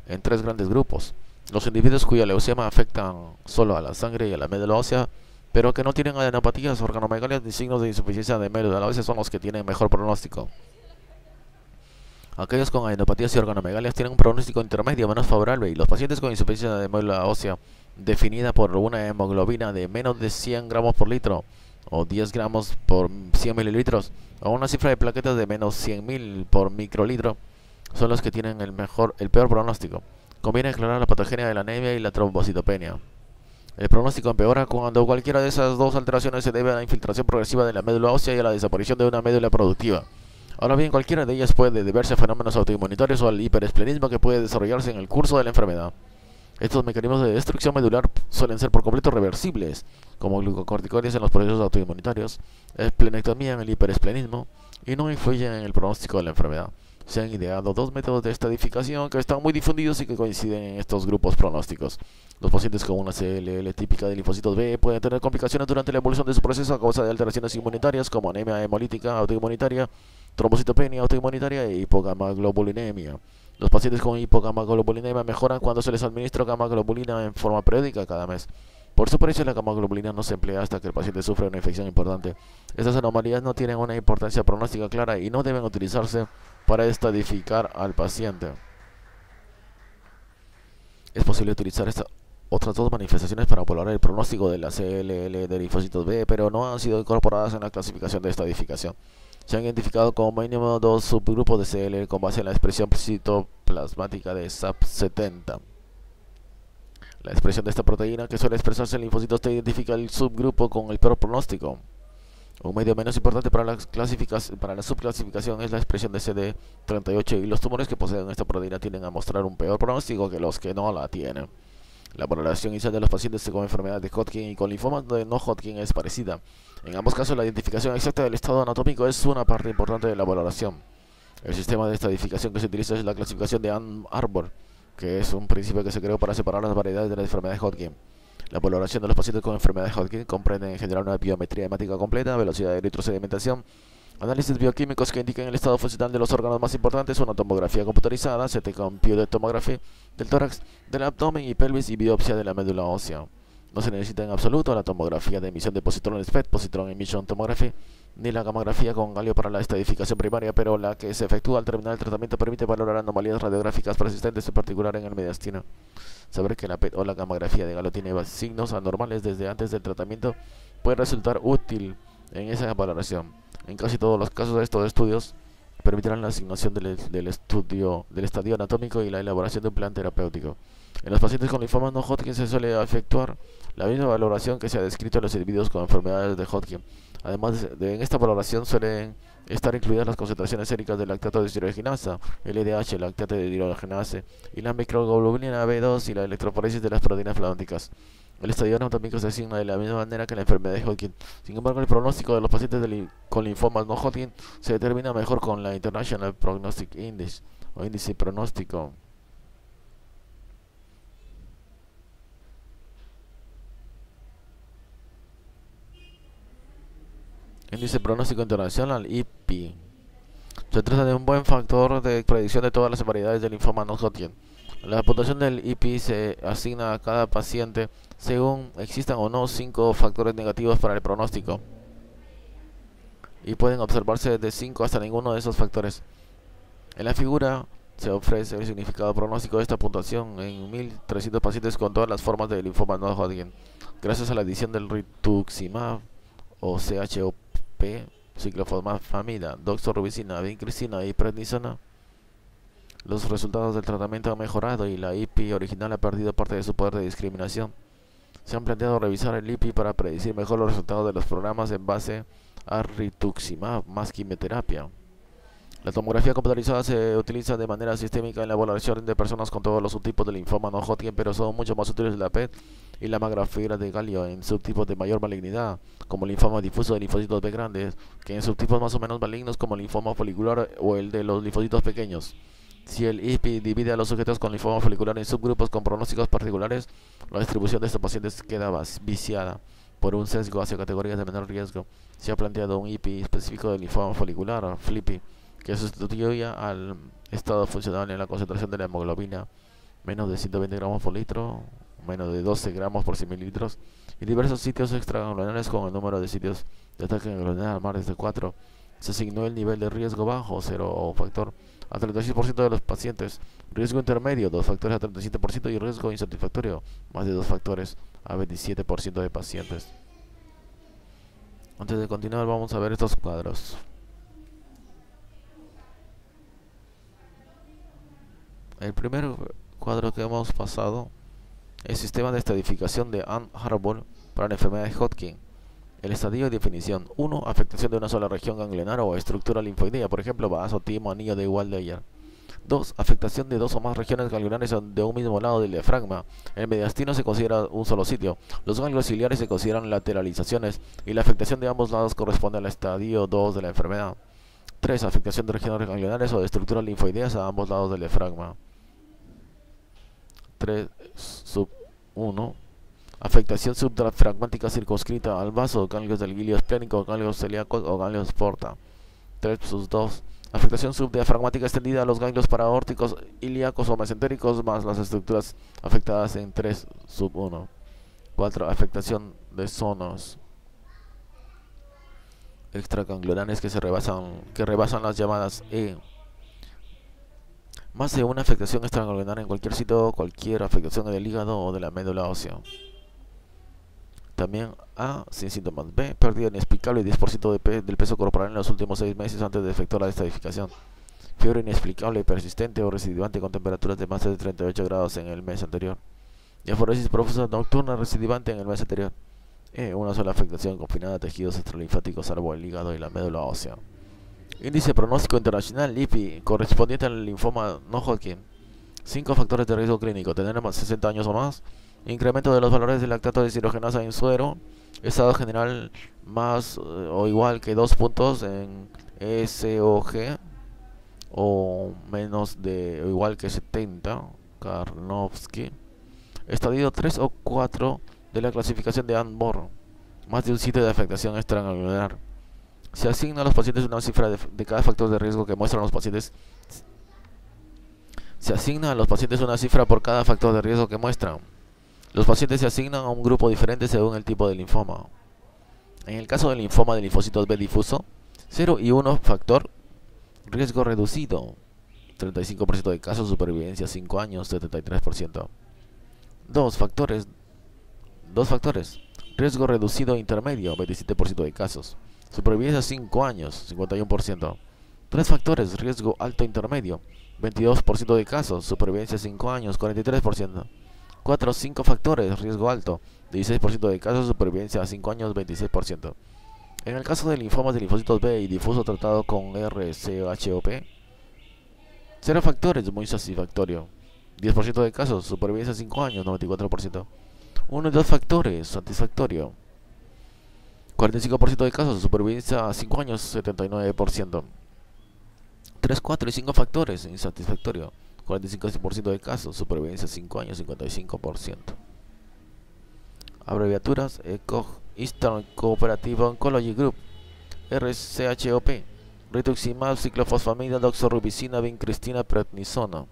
en tres grandes grupos. Los individuos cuya leucemia afectan solo a la sangre y a la médula ósea, pero que no tienen adenopatías, organomegalias ni signos de insuficiencia de médula ósea son los que tienen mejor pronóstico. Aquellos con adenopatías y organomegalias tienen un pronóstico intermedio menos favorable y los pacientes con insuficiencia de médula ósea definida por una hemoglobina de menos de 100 gramos por litro o 10 gramos por 100 mililitros o una cifra de plaquetas de menos 100.000 por microlitro son los que tienen el peor pronóstico. Conviene aclarar la patogenia de la anemia y la trombocitopenia. El pronóstico empeora cuando cualquiera de esas dos alteraciones se debe a la infiltración progresiva de la médula ósea y a la desaparición de una médula productiva. Ahora bien, cualquiera de ellas puede deberse a fenómenos autoinmunitarios o al hiperesplenismo que puede desarrollarse en el curso de la enfermedad. Estos mecanismos de destrucción medular suelen ser por completo reversibles, como glucocorticoides en los procesos autoinmunitarios, esplenectomía en el hiperesplenismo, y no influyen en el pronóstico de la enfermedad. Se han ideado dos métodos de estadificación que están muy difundidos y que coinciden en estos grupos pronósticos. Los pacientes con una CLL típica de linfocitos B pueden tener complicaciones durante la evolución de su proceso a causa de alteraciones inmunitarias como anemia hemolítica autoinmunitaria, trombocitopenia autoinmunitaria e hipogamaglobulinemia. Los pacientes con hipogamaglobulinemia mejoran cuando se les administra gamaglobulina en forma periódica cada mes. Por su precio, la gamaglobulina no se emplea hasta que el paciente sufre una infección importante. Estas anomalías no tienen una importancia pronóstica clara y no deben utilizarse para estadificar al paciente. Es posible utilizar estas otras dos manifestaciones para valorar el pronóstico de la CLL de linfocitos B, pero no han sido incorporadas en la clasificación de estadificación. Se han identificado como mínimo dos subgrupos de CLL con base en la expresión citoplasmática de SAP70. La expresión de esta proteína, que suele expresarse en linfocitos T, identifica el subgrupo con el peor pronóstico. Un medio menos importante para la subclasificación es la expresión de CD38, y los tumores que poseen esta proteína tienden a mostrar un peor pronóstico que los que no la tienen. La valoración inicial de los pacientes con enfermedad de Hodgkin y con linfomas de no Hodgkin es parecida. En ambos casos, la identificación exacta del estado anatómico es una parte importante de la valoración. El sistema de estadificación que se utiliza es la clasificación de Ann Arbor, que es un principio que se creó para separar las variedades de la enfermedad de Hodgkin. La valoración de los pacientes con enfermedad de Hodgkin comprende en general una biometría hemática completa, velocidad de eritrosedimentación, análisis bioquímicos que indiquen el estado funcional de los órganos más importantes, una tomografía computarizada, CT Computed Tomography del tórax, del abdomen y pelvis y biopsia de la médula ósea. No se necesita en absoluto la tomografía de emisión de positrones PET, Positron Emission Tomography, ni la gamografía con galio para la estadificación primaria, pero la que se efectúa al terminar el tratamiento permite valorar anomalías radiográficas persistentes, en particular en el mediastino. Saber que la PET o la gamografía de galio tiene signos anormales desde antes del tratamiento puede resultar útil en esa valoración. En casi todos los casos, estos estudios permitirán la asignación del estadio anatómico y la elaboración de un plan terapéutico. En los pacientes con linfomas no Hodgkin se suele efectuar la misma valoración que se ha descrito en los individuos con enfermedades de Hodgkin. Además, en esta valoración suelen estar incluidas las concentraciones séricas del lactato de deshidrogenasa, LDH, lactato de dihidrogenasa, y la microglobulina B2 y la electroforesis de las proteínas flamáticas. El estadio anatómico se asigna de la misma manera que la enfermedad de Hodgkin. Sin embargo, el pronóstico de los pacientes con linfomas no Hodgkin se determina mejor con la International Prognostic Index, o índice pronóstico. Índice pronóstico internacional, IPI. Se trata de un buen factor de predicción de todas las variedades de linfoma no Hodgkin. La puntuación del IPI se asigna a cada paciente según existan o no 5 factores negativos para el pronóstico, y pueden observarse de 5 hasta ninguno de esos factores. En la figura se ofrece el significado pronóstico de esta puntuación en 1.300 pacientes con todas las formas de linfoma no Hodgkin. Gracias a la adición del rituximab o CHOP, ciclofosfamida, doxorubicina, vincristina y prednisona, los resultados del tratamiento han mejorado y la IPI original ha perdido parte de su poder de discriminación. Se han planteado revisar el IPI para predecir mejor los resultados de los programas en base a rituximab más quimioterapia. La tomografía computarizada se utiliza de manera sistémica en la valoración de personas con todos los subtipos de linfoma no Hodgkin, pero son mucho más útiles la PET y la mamografía de galio en subtipos de mayor malignidad, como el linfoma difuso de linfocitos B grandes, que en subtipos más o menos malignos como el linfoma folicular o el de los linfocitos pequeños. Si el IPI divide a los sujetos con linfoma folicular en subgrupos con pronósticos particulares, la distribución de estos pacientes queda viciada por un sesgo hacia categorías de menor riesgo. Se ha planteado un IPI específico del linfoma folicular, FLIPI, que sustituye al estado funcional en la concentración de la hemoglobina menos de 120 gramos por litro, menos de 12 gramos por 100 mililitros, y diversos sitios extraganglionares con el número de sitios de ataque ganglionar más de 4. Se asignó el nivel de riesgo bajo, 0 factor, a 36% de los pacientes, riesgo intermedio, 2 factores a 37%, y riesgo insatisfactorio, más de 2 factores a 27% de pacientes. Antes de continuar, vamos a ver estos cuadros. El primer cuadro que hemos pasado es el sistema de estadificación de Ann Arbor para la enfermedad de Hodgkin. El estadio de definición: 1. Afectación de una sola región ganglionar o estructura linfoidea, por ejemplo, vaso, timo, anillo de Waldeyer. 2. Afectación de 2 o más regiones ganglionares de un mismo lado del diafragma. El mediastino se considera un solo sitio. Los ganglios ciliares se consideran lateralizaciones y la afectación de ambos lados corresponde al estadio 2 de la enfermedad. 3. Afectación de regiones ganglionares o de estructuras linfoideas a ambos lados del diafragma. 3 sub 1. Afectación subdiafragmática circunscrita al vaso, ganglios del glio esplénico, ganglios celíacos o ganglios porta. 3 sub 2. Afectación subdiafragmática extendida a los ganglios paraórticos, ilíacos o mesentéricos, más las estructuras afectadas en 3 sub 1. 4. Afectación de zonas extraganglionares que rebasan las llamadas E. Más de una afectación extraganglionar en cualquier sitio, cualquier afectación del hígado o de la médula ósea. También A, sin síntomas. B, pérdida inexplicable de 10% del peso corporal en los últimos 6 meses antes de efectuar la estadificación. Fiebre inexplicable, persistente o recidivante con temperaturas de más de 38 grados en el mes anterior. Diaforesis profusa nocturna recidivante en el mes anterior. E, una sola afectación confinada a tejidos extralinfáticos salvo el hígado y la médula ósea. Índice pronóstico internacional, IPI, correspondiente al linfoma no Hodgkin. 5 factores de riesgo clínico: tener 60 años o más, incremento de los valores de lactato deshidrogenasa en suero, estado general más o igual que 2 puntos en SOG o menos de o igual que 70, Karnofsky, estadio 3 o 4 de la clasificación de Ann-Born, más de un sitio de afectación extraganglionar. Se asigna a los pacientes una cifra de cada factor de riesgo que muestran los pacientes. Se asigna a los pacientes una cifra por cada factor de riesgo que muestran. Los pacientes se asignan a un grupo diferente según el tipo de linfoma. En el caso del linfoma de linfocitos B difuso, 0 y 1 factor riesgo reducido, 35% de casos, supervivencia 5 años, 73%. 2 factores, riesgo reducido intermedio, 27% de casos, supervivencia 5 años, 51%. 3 factores, riesgo alto intermedio, 22% de casos, supervivencia 5 años, 43%. 4, 5 factores, riesgo alto, 16% de casos, supervivencia 5 años, 26%. En el caso de linfomas de linfocitos B y difuso tratado con RCHOP, 0 factores, muy satisfactorio, 10% de casos, supervivencia 5 años, 94%. 1 y 2 factores, satisfactorio, 45% de casos, supervivencia 5 años, 79%. 3, 4 y 5 factores, insatisfactorio, 45% de casos, supervivencia 5 años, 55%. Abreviaturas: Eastern Cooperative Oncology Group, RCHOP, rituximab, ciclofosfamida, doxorubicina, vincristina, prednisona.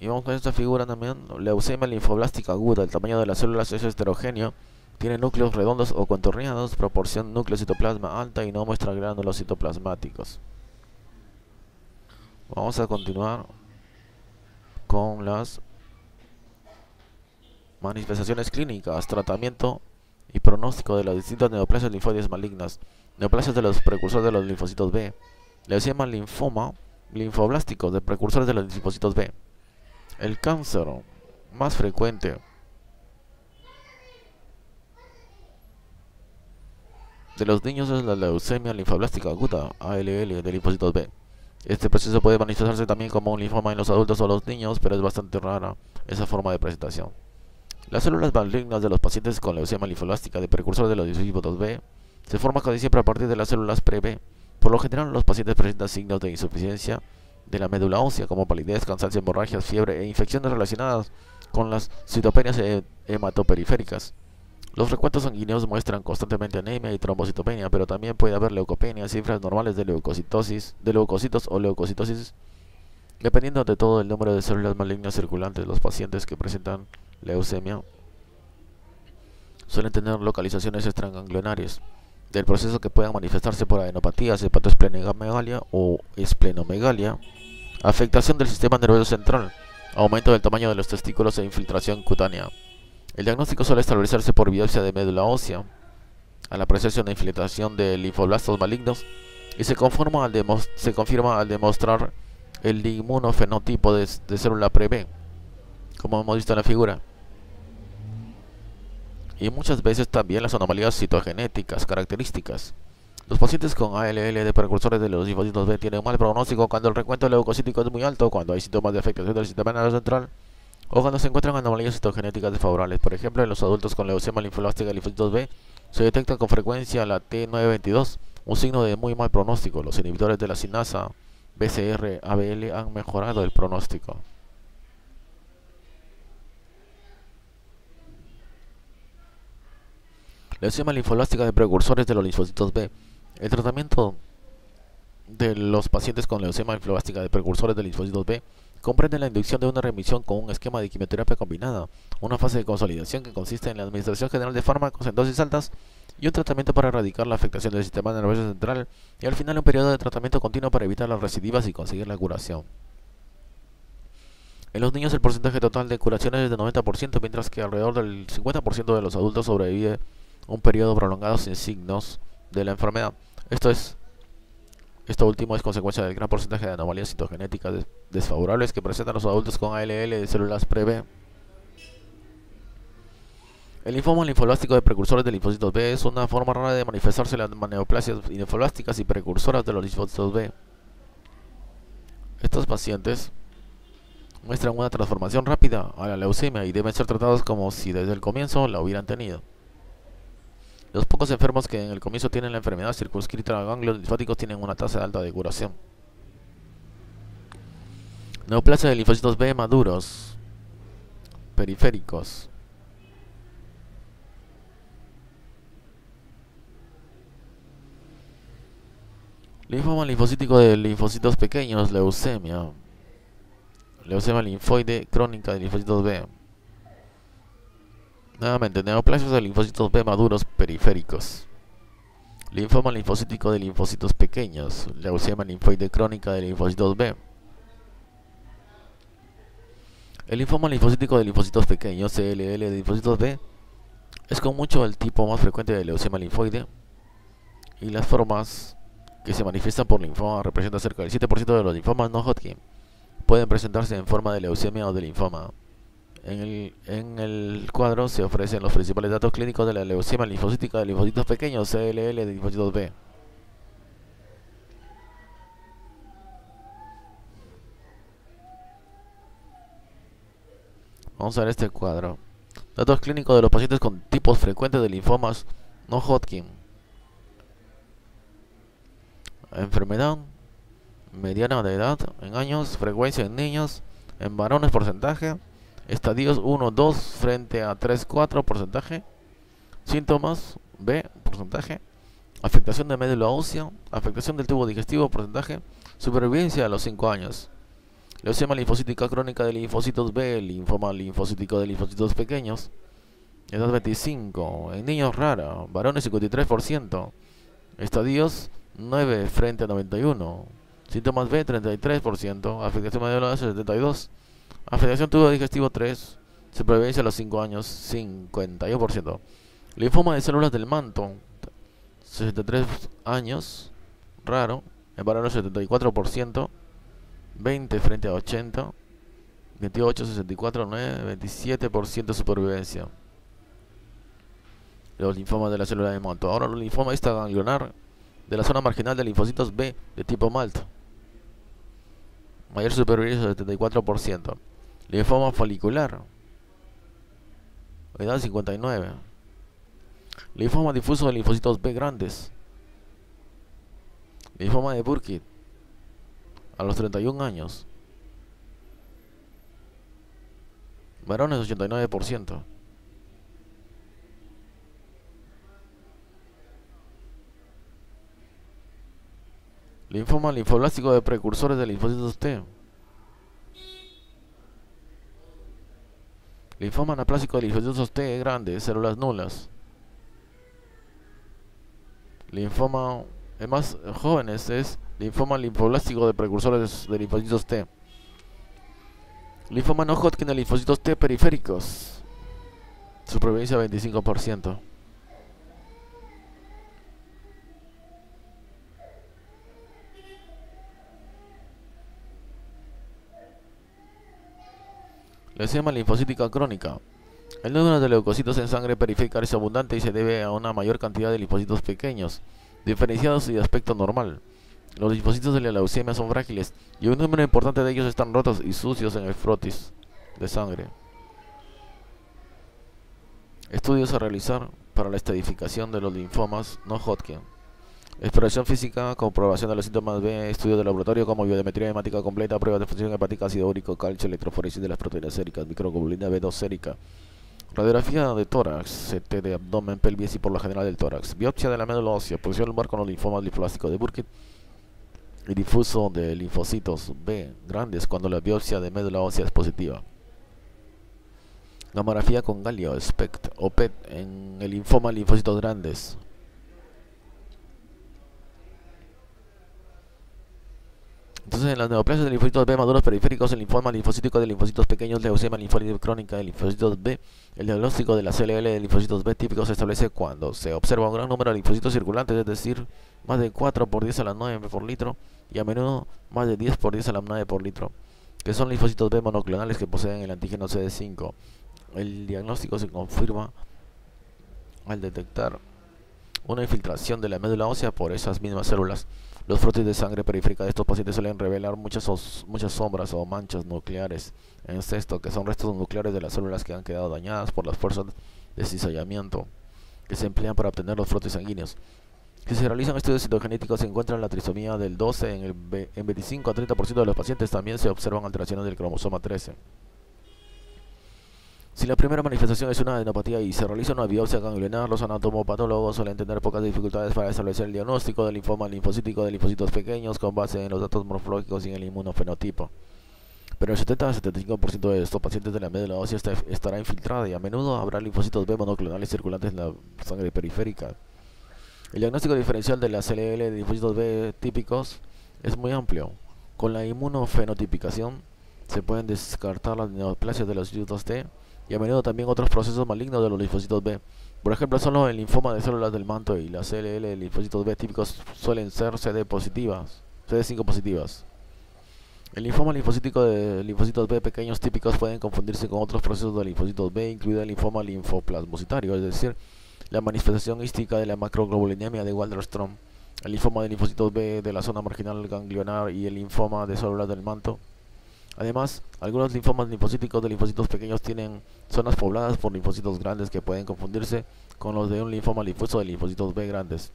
Y vamos con esta figura también. Leucemia linfoblástica aguda. El tamaño de las células es heterogéneo. Tiene núcleos redondos o contorneados, proporción núcleo-citoplasma alta y no muestra gránulos citoplasmáticos. Vamos a continuar con las manifestaciones clínicas, tratamiento y pronóstico de las distintas neoplasias linfoides malignas. Neoplasias de los precursores de los linfocitos B. Leucemia linfoma linfoblásticos de precursores de los linfocitos B. El cáncer más frecuente de los niños es la leucemia linfoblástica aguda, ALL, de linfocitos B. Este proceso puede manifestarse también como un linfoma en los adultos o los niños, pero es bastante rara esa forma de presentación. Las células malignas de los pacientes con leucemia linfoblástica de precursores de los linfocitos B se forman casi siempre a partir de las células pre-B. Por lo general, los pacientes presentan signos de insuficiencia de la médula ósea, como palidez, cansancio, hemorragias, fiebre e infecciones relacionadas con las citopenias hematoperiféricas. Los recuentos sanguíneos muestran constantemente anemia y trombocitopenia, pero también puede haber leucopenia, cifras normales de leucocitos o leucocitosis, dependiendo de todo el número de células malignas circulantes. Los pacientes que presentan leucemia suelen tener localizaciones extraganglionares del proceso que puedan manifestarse por adenopatías, hepatosplenomegalia o esplenomegalia, afectación del sistema nervioso central, aumento del tamaño de los testículos e infiltración cutánea. El diagnóstico suele establecerse por biopsia de médula ósea a la presencia de infiltración de linfoblastos malignos y se confirma al demostrar el inmunofenotipo de célula pre-B, como hemos visto en la figura. Y muchas veces también las anomalías citogenéticas características. Los pacientes con ALL de precursores de los linfocitos B tienen mal pronóstico cuando el recuento leucocítico es muy alto, cuando hay síntomas de afectación del sistema nervioso central o cuando se encuentran anomalías citogenéticas desfavorables. Por ejemplo, en los adultos con leucemia linfoblástica de linfocitos B se detecta con frecuencia la T922, un signo de muy mal pronóstico. Los inhibidores de la sinasa BCR-ABL han mejorado el pronóstico. Leucemia linfoblástica de precursores de los linfocitos B. El tratamiento de los pacientes con leucemia linfoblástica de precursores de linfocitos B comprende la inducción de una remisión con un esquema de quimioterapia combinada, una fase de consolidación que consiste en la administración general de fármacos en dosis altas y un tratamiento para erradicar la afectación del sistema nervioso central, y al final un periodo de tratamiento continuo para evitar las recidivas y conseguir la curación. En los niños el porcentaje total de curación es de 90%, mientras que alrededor del 50% de los adultos sobrevive un periodo prolongado sin signos de la enfermedad. Esto último es consecuencia del gran porcentaje de anomalías citogenéticas desfavorables que presentan los adultos con ALL de células pre-B. El linfoma linfoblástico de precursores de linfocitos B es una forma rara de manifestarse las neoplasias linfoblásticas y precursoras de los linfocitos B. Estos pacientes muestran una transformación rápida a la leucemia y deben ser tratados como si desde el comienzo la hubieran tenido. Los pocos enfermos que en el comienzo tienen la enfermedad circunscrita a ganglios linfáticos tienen una tasa alta de curación. Neoplasia de linfocitos B maduros, periféricos. Linfoma linfocítico de linfocitos pequeños, leucemia. Leucemia linfoide crónica de linfocitos B. Nuevamente, neoplasias de linfocitos B maduros periféricos. Linfoma linfocítico de linfocitos pequeños. Leucemia linfoide crónica de linfocitos B. El linfoma linfocítico de linfocitos pequeños, CLL de linfocitos B, es con mucho el tipo más frecuente de leucemia linfoide, y las formas que se manifiestan por linfoma representan cerca del 7% de los linfomas no Hodgkin. Pueden presentarse en forma de leucemia o de linfoma. En el cuadro se ofrecen los principales datos clínicos de la leucemia linfocítica de linfocitos pequeños, CLL de linfocitos B. Vamos a ver este cuadro. Datos clínicos de los pacientes con tipos frecuentes de linfomas no Hodgkin. Enfermedad, mediana de edad en años, frecuencia en niños, en varones porcentaje, estadios 1, 2 frente a 3, 4 porcentaje, síntomas B porcentaje, afectación de médula ósea, afectación del tubo digestivo porcentaje, supervivencia a los 5 años. Leucemia linfocítica crónica de linfocitos B, linfoma linfocítico de linfocitos pequeños, edad 25, en niños rara, varones 53%, estadios 9 frente a 91, síntomas B 33%, afectación medular 72%, afectación tubo digestivo 3%, supervivencia a los 5 años 51%, linfoma de células del manto 63 años, raro, en varones 74%, 20 frente a 80, 28, 64, 9, 27% supervivencia. Los linfomas de la célula del manto. Ahora los linfomas ganglionar de la zona marginal de linfocitos B de tipo MALT. Mayor supervivencia 74%. Linfoma folicular. Edad 59. Linfoma difuso de linfocitos B grandes. Linfoma de Burkitt a los 31 años. Varones 89%. Linfoma linfoblástico de precursores de linfocitos T. Linfoma anaplásico de linfocitos T grandes, células nulas. Linfoma en más jóvenes es linfoma linfoblástico de precursores de linfocitos T. Linfoma no Hodgkin de linfocitos T periféricos. Supervivencia 25%. Leucemia linfocítica crónica. El número de leucocitos en sangre periférica es abundante y se debe a una mayor cantidad de linfocitos pequeños, diferenciados y de aspecto normal. Los linfocitos de la leucemia son frágiles y un número importante de ellos están rotos y sucios en el frotis de sangre. Estudios a realizar para la estadificación de los linfomas no Hodgkin. Exploración física, comprobación de los síntomas B, estudio de laboratorio como biometría hemática completa, pruebas de función hepática, ácido úrico, calcio, electroforesis de las proteínas séricas, microglobulina B2 sérica. Radiografía de tórax, CT de abdomen, pelvis y por lo general del tórax. Biopsia de la médula ósea, posición lumbar con los linfomas linfoblásticos de Burkitt y difuso de linfocitos B grandes cuando la biopsia de médula ósea es positiva. Gamografía con galio, SPECT o PET en el linfoma de linfocitos grandes. Entonces, en las neoplasias de linfocitos B maduros periféricos, el linfoma linfocítico de linfocitos pequeños, leucemia linfótica crónica de linfocitos B, el diagnóstico de la CLL de linfocitos B típicos se establece cuando se observa un gran número de linfocitos circulantes, es decir, más de 4 por 10 a la 9 por litro, y a menudo más de 10 por 10 a la 9 por litro, que son linfocitos B monoclonales que poseen el antígeno CD5. El diagnóstico se confirma al detectar una infiltración de la médula ósea por esas mismas células. Los frotis de sangre periférica de estos pacientes suelen revelar muchas sombras o manchas nucleares en cesto, que son restos nucleares de las células que han quedado dañadas por las fuerzas de cizallamiento que se emplean para obtener los frotis sanguíneos. Si se realizan estudios citogenéticos, se encuentra la trisomía del 12 en 25 a 30% de los pacientes. También se observan alteraciones del cromosoma 13. Si la primera manifestación es una adenopatía y se realiza una biopsia ganglionar, los anatomopatólogos suelen tener pocas dificultades para establecer el diagnóstico del linfoma linfocítico de linfocitos pequeños con base en los datos morfológicos y en el inmunofenotipo. Pero el 70 a 75% de estos pacientes de la médula ósea estará infiltrada y a menudo habrá linfocitos B monoclonales circulantes en la sangre periférica. El diagnóstico diferencial de la CLL de linfocitos B típicos es muy amplio. Con la inmunofenotipicación se pueden descartar las neoplasias de los linfocitos T y a menudo también otros procesos malignos de los linfocitos B. Por ejemplo, solo el linfoma de células del manto y la CLL de linfocitos B típicos suelen ser CD5 positivas. El linfoma linfocítico de linfocitos B pequeños típicos pueden confundirse con otros procesos de linfocitos B, incluido el linfoma linfoplasmocitario, es decir, la manifestación hística de la macroglobulinemia de Waldenström, el linfoma de linfocitos B de la zona marginal ganglionar y el linfoma de células del manto. Además, algunos linfomas linfocíticos de linfocitos pequeños tienen zonas pobladas por linfocitos grandes que pueden confundirse con los de un linfoma difuso de linfocitos B grandes.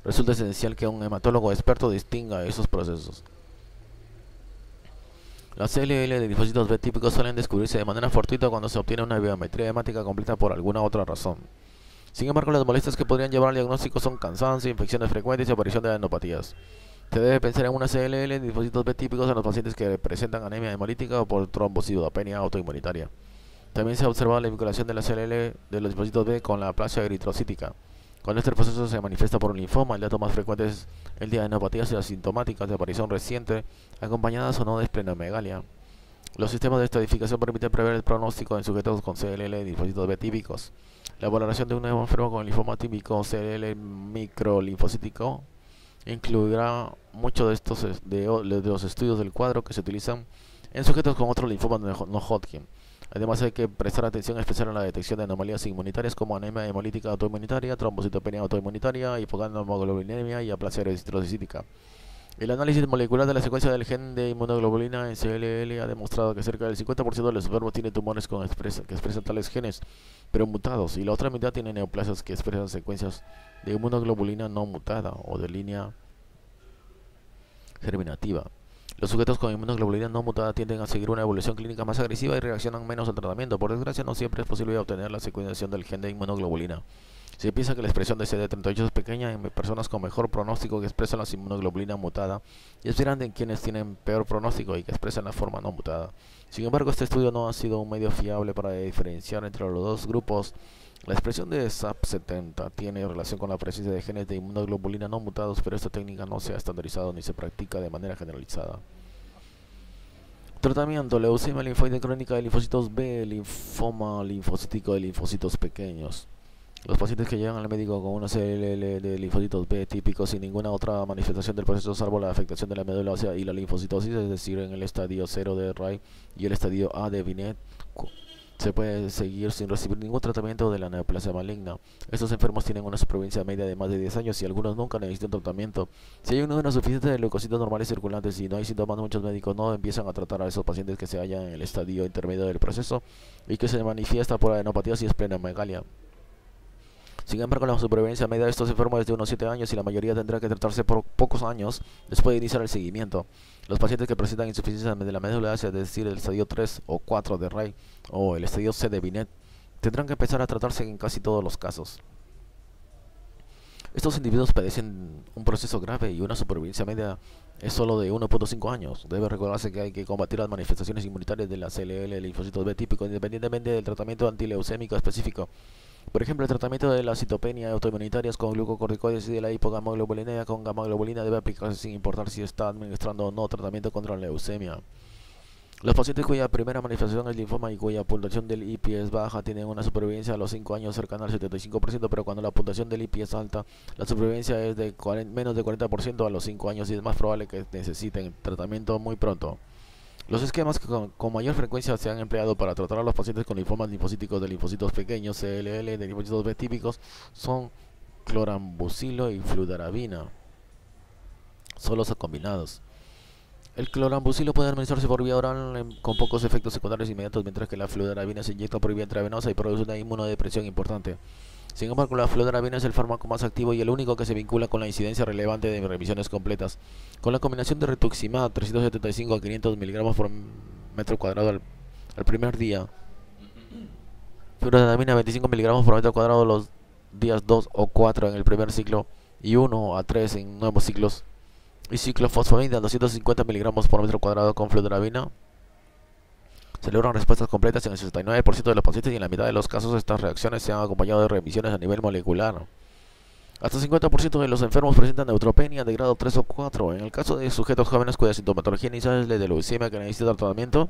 Resulta esencial que un hematólogo experto distinga esos procesos. Las CLL de linfocitos B típicos suelen descubrirse de manera fortuita cuando se obtiene una biometría hemática completa por alguna otra razón. Sin embargo, las molestias que podrían llevar al diagnóstico son cansancio, infecciones frecuentes y aparición de adenopatías. Se debe pensar en una CLL de linfocitos B típicos en los pacientes que presentan anemia hemolítica o por trombocitopenia autoinmunitaria. También se ha observado la vinculación de la CLL de los linfocitos B con la aplasia eritrocítica. Cuando este proceso se manifiesta por un linfoma, el dato más frecuente es el de adenopatías asintomáticas de aparición reciente, acompañadas o no de esplenomegalia. Los sistemas de estadificación permiten prever el pronóstico en sujetos con CLL de linfocitos B típicos. La valoración de un nuevo enfermo con linfoma típico CLL microlinfocítico incluirá muchos de los estudios del cuadro que se utilizan en sujetos con otros linfomas no Hodgkin. Además, hay que prestar atención especial a la detección de anomalías inmunitarias como anemia hemolítica autoinmunitaria, trombocitopenia autoinmunitaria, hipoglobulinemia y aplasia eritrocítica. El análisis molecular de la secuencia del gen de inmunoglobulina en CLL ha demostrado que cerca del 50% de los enfermos tiene tumores que expresan tales genes, pero mutados, y la otra mitad tiene neoplasias que expresan secuencias de inmunoglobulina no mutada o de línea germinativa. Los sujetos con inmunoglobulina no mutada tienden a seguir una evolución clínica más agresiva y reaccionan menos al tratamiento. Por desgracia, no siempre es posible obtener la secuenciación del gen de inmunoglobulina. Se piensa que la expresión de CD38 es pequeña en personas con mejor pronóstico que expresan la inmunoglobulina mutada y es grande en quienes tienen peor pronóstico y que expresan la forma no mutada. Sin embargo, este estudio no ha sido un medio fiable para diferenciar entre los dos grupos. La expresión de SAP70 tiene relación con la presencia de genes de inmunoglobulina no mutados, pero esta técnica no se ha estandarizado ni se practica de manera generalizada. Tratamiento: leucemia linfóide crónica de linfocitos B, linfoma linfocítico de linfocitos pequeños. Los pacientes que llegan al médico con una CLL de linfocitos B típicos sin ninguna otra manifestación del proceso salvo la afectación de la médula ósea y la linfocitosis, es decir, en el estadio 0 de Ray y el estadio A de Binet, se puede seguir sin recibir ningún tratamiento de la neoplasia maligna. Estos enfermos tienen una supervivencia media de más de 10 años y algunos nunca necesitan tratamiento. Si hay un número suficiente de leucocitos normales circulantes y no hay síntomas, muchos médicos no empiezan a tratar a esos pacientes que se hallan en el estadio intermedio del proceso y que se manifiesta por adenopatías y esplenomegalia. Sin embargo, la supervivencia media de estos enfermos es de unos 7 años y la mayoría tendrá que tratarse por pocos años después de iniciar el seguimiento. Los pacientes que presentan insuficiencia de la médula ósea, es decir, el estadio 3 o 4 de Ray o el estadio C de Binet, tendrán que empezar a tratarse en casi todos los casos. Estos individuos padecen un proceso grave y una supervivencia media es solo de 1.5 años. Debe recordarse que hay que combatir las manifestaciones inmunitarias de la CLL, linfocitos B típico, independientemente del tratamiento antileucémico específico. Por ejemplo, el tratamiento de la citopenia autoinmunitarias con glucocorticoides y de la hipogamaglobulinea con gamaglobulina debe aplicarse sin importar si está administrando o no tratamiento contra la leucemia. Los pacientes cuya primera manifestación es linfoma y cuya puntuación del IPI es baja tienen una supervivencia a los 5 años cercana al 75%, pero cuando la puntuación del IPI es alta, la supervivencia es de menos de 40% a los 5 años y es más probable que necesiten tratamiento muy pronto. Los esquemas que con mayor frecuencia se han empleado para tratar a los pacientes con linfomas linfocíticos de linfocitos pequeños, CLL, de linfocitos B típicos, son clorambucilo y fludarabina, solos o combinados. El clorambucilo puede administrarse por vía oral con pocos efectos secundarios inmediatos, mientras que la fludarabina se inyecta por vía intravenosa y produce una inmunodepresión importante. Sin embargo, la fludarabina es el fármaco más activo y el único que se vincula con la incidencia relevante de remisiones completas. Con la combinación de rituximab 375 a 500 mg por metro cuadrado al primer día, fludarabina 25 mg por metro cuadrado los días 2 o 4 en el primer ciclo y 1 a 3 en nuevos ciclos, y ciclofosfamida 250 mg por metro cuadrado con fludarabina, se logran respuestas completas en el 69% de los pacientes y en la mitad de los casos estas reacciones se han acompañado de remisiones a nivel molecular. Hasta 50% de los enfermos presentan neutropenia de grado 3 o 4. En el caso de sujetos jóvenes cuya sintomatología inicial es la de leucemia que necesita tratamiento,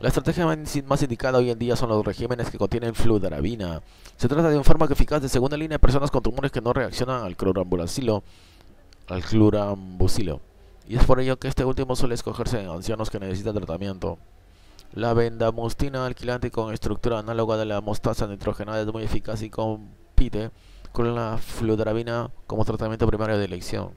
la estrategia más indicada hoy en día son los regímenes que contienen fludarabina. Se trata de un fármaco eficaz de segunda línea en personas con tumores que no reaccionan al clorambucilo, y es por ello que este último suele escogerse en ancianos que necesitan tratamiento. La bendamustina alquilante con estructura análoga de la mostaza nitrogenada es muy eficaz y compite con la fludarabina como tratamiento primario de elección.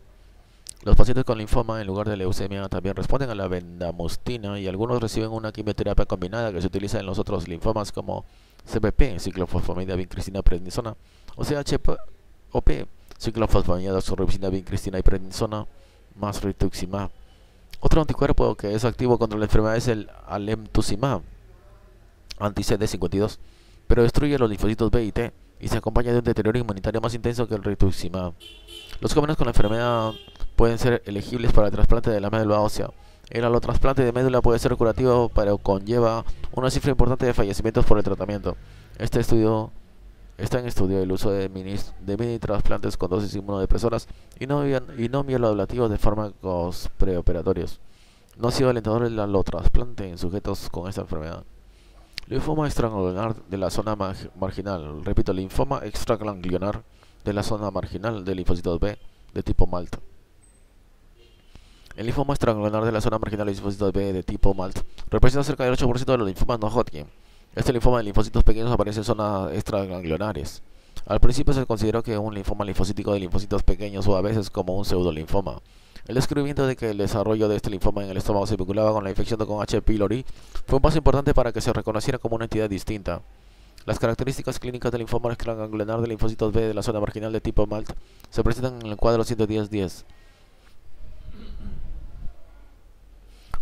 Los pacientes con linfoma en lugar de leucemia también responden a la bendamustina y algunos reciben una quimioterapia combinada que se utiliza en los otros linfomas como CPP, ciclofosfamida vincristina prednisona, o CHOP, ciclofosfamida doxorubicina vincristina y prednisona más rituximab. Otro anticuerpo que es activo contra la enfermedad es el alemtuzumab, anti-CD52, pero destruye los linfocitos B y T y se acompaña de un deterioro inmunitario más intenso que el rituximab. Los jóvenes con la enfermedad pueden ser elegibles para el trasplante de la médula ósea. El allotrasplante de médula puede ser curativo, pero conlleva una cifra importante de fallecimientos por el tratamiento. Está en estudio el uso de mini trasplantes con dosis inmunodepresoras y no bioablativos de fármacos preoperatorios. No ha sido alentador el allotrasplante en sujetos con esta enfermedad. Linfoma extraganglionar de la zona marginal. Repito, linfoma extraganglionar de la zona marginal de linfocitos B de tipo MALT. El linfoma extraganglionar de la zona marginal de linfocitos B de tipo MALT representa cerca del 8% de los linfomas no Hodgkin. Este linfoma de linfocitos pequeños aparece en zonas extraganglionares. Al principio se consideró que un linfoma linfocítico de linfocitos pequeños o a veces como un pseudolinfoma. El descubrimiento de que el desarrollo de este linfoma en el estómago se vinculaba con la infección con H. pylori fue un paso importante para que se reconociera como una entidad distinta. Las características clínicas del linfoma extraganglionar de linfocitos B de la zona marginal de tipo MALT se presentan en el cuadro 110-10.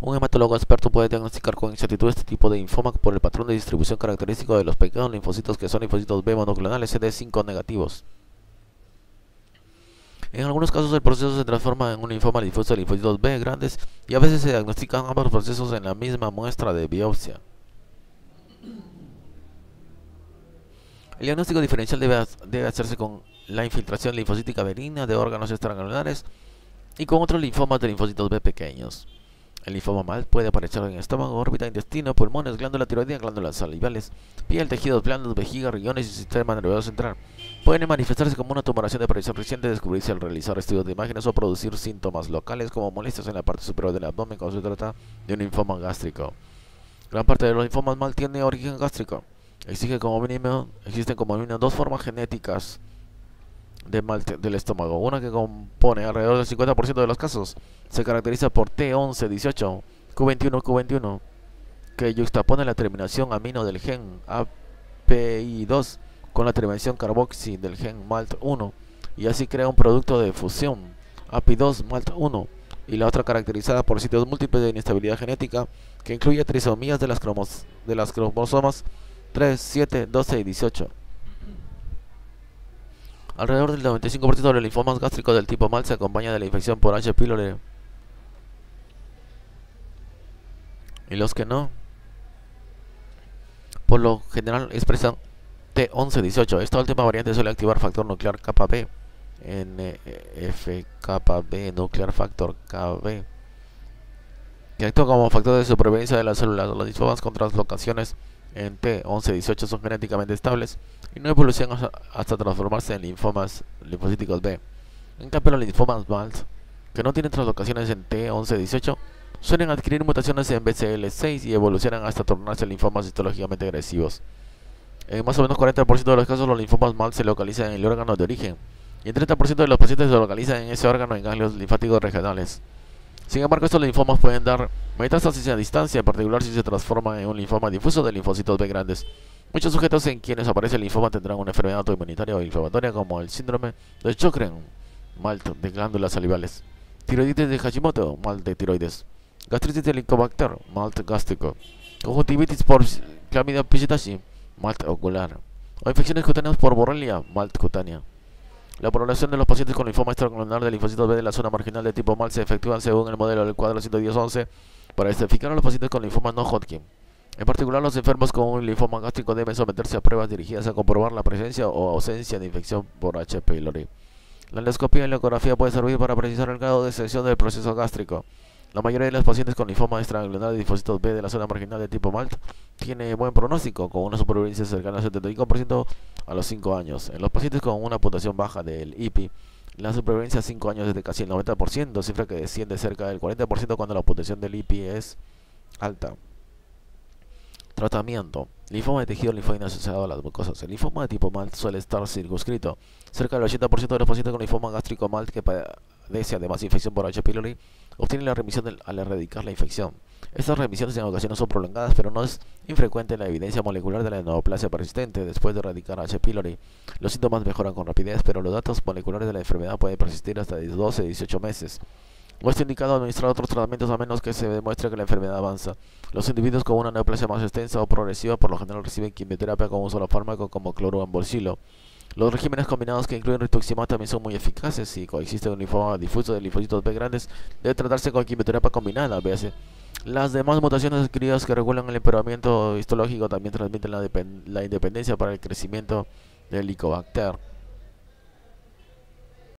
Un hematólogo experto puede diagnosticar con exactitud este tipo de linfoma por el patrón de distribución característico de los pequeños linfocitos que son linfocitos B monoclonales CD5 negativos. En algunos casos el proceso se transforma en un linfoma difuso de linfocitos B grandes y a veces se diagnostican ambos procesos en la misma muestra de biopsia. El diagnóstico diferencial debe hacerse con la infiltración linfocítica benigna de órganos extraganglionares y con otros linfomas de linfocitos B pequeños. El linfoma MALT puede aparecer en estómago, órbita, intestino, pulmones, glándula tiroidea, glándulas salivales, piel, tejidos blandos, vejiga, riñones y sistema nervioso central. Pueden manifestarse como una tumoración de aparición reciente, descubrirse al realizar estudios de imágenes o producir síntomas locales como molestias en la parte superior del abdomen cuando se trata de un linfoma gástrico. Gran parte de los linfomas MALT tiene origen gástrico. Existen como mínimo dos formas genéticas de MALT del estómago. Una que compone alrededor del 50% de los casos se caracteriza por T1118, Q21, que yuxtapone la terminación amino del gen API2 con la terminación carboxi del gen MALT1 y así crea un producto de fusión API2 MALT1, y la otra caracterizada por sitios múltiples de inestabilidad genética que incluye trisomías de las cromosomas 3, 7, 12 y 18. Alrededor del 95% de los linfomas gástricos del tipo MALT se acompaña de la infección por H. pylori. Y los que no, por lo general expresan T1118. Esta última variante suele activar factor nuclear kappa B, NF-κB, nuclear factor KB, que actúa como factor de supervivencia de las células. Los linfomas con translocaciones en T1118 son genéticamente estables y no evolucionan hasta transformarse en linfocíticos B. En cambio, los linfomas MALT, que no tienen translocaciones en T1118, suelen adquirir mutaciones en BCL6 y evolucionan hasta tornarse linfomas histológicamente agresivos. En más o menos 40% de los casos, los linfomas MALT se localizan en el órgano de origen, y en 30% de los pacientes se localizan en ese órgano en ganglios linfáticos regionales. Sin embargo, estos linfomas pueden dar metástasis a distancia, en particular si se transforman en un linfoma difuso de linfocitos B grandes. Muchos sujetos en quienes aparece el linfoma tendrán una enfermedad autoinmunitaria o inflamatoria como el síndrome de Sjögren, MALT de glándulas salivales, tiroiditis de Hashimoto, MALT de tiroides, gastritis de Helicobacter, MALT gástrico, conjuntivitis por Chlamydia psittaci, MALT ocular, o infecciones cutáneas por Borrelia, MALT cutánea. La población de los pacientes con linfoma extragranular de linfocitos B de la zona marginal de tipo MALT se efectúan según el modelo del cuadro 110-11 para identificar a los pacientes con linfoma no Hodgkin. En particular, los enfermos con un linfoma gástrico deben someterse a pruebas dirigidas a comprobar la presencia o ausencia de infección por H. pylori. La endoscopia y la ecografía puede servir para precisar el grado de extensión del proceso gástrico. La mayoría de los pacientes con linfoma extragranular de linfocitos B de la zona marginal de tipo MALT tiene buen pronóstico, con una supervivencia cercana al 75% a los 5 años. En los pacientes con una puntuación baja del IPI, la supervivencia a 5 años es de casi el 90%, cifra que desciende cerca del 40% cuando la puntuación del IPI es alta. Tratamiento. Linfoma de tejido linfóide asociado a las mucosas. El linfoma de tipo MALT suele estar circunscrito. Cerca del 80% de los pacientes con linfoma gástrico MALT que padece además infección por H. pylori obtienen la remisión al erradicar la infección. Estas remisiones en ocasiones son prolongadas, pero no es infrecuente la evidencia molecular de la neoplasia persistente después de erradicar H. pylori. Los síntomas mejoran con rapidez, pero los datos moleculares de la enfermedad pueden persistir hasta 12 a 18 meses. No está indicado administrar otros tratamientos a menos que se demuestre que la enfermedad avanza. Los individuos con una neoplasia más extensa o progresiva por lo general reciben quimioterapia con un solo fármaco como cloroambolcilo. Los regímenes combinados que incluyen rituximab también son muy eficaces. Si coexiste un linfoma difuso de linfocitos B grandes, debe tratarse con quimioterapia combinada. Véase. Las demás mutaciones adquiridas que regulan el empeoramiento histológico también transmiten la independencia para el crecimiento del Helicobacter.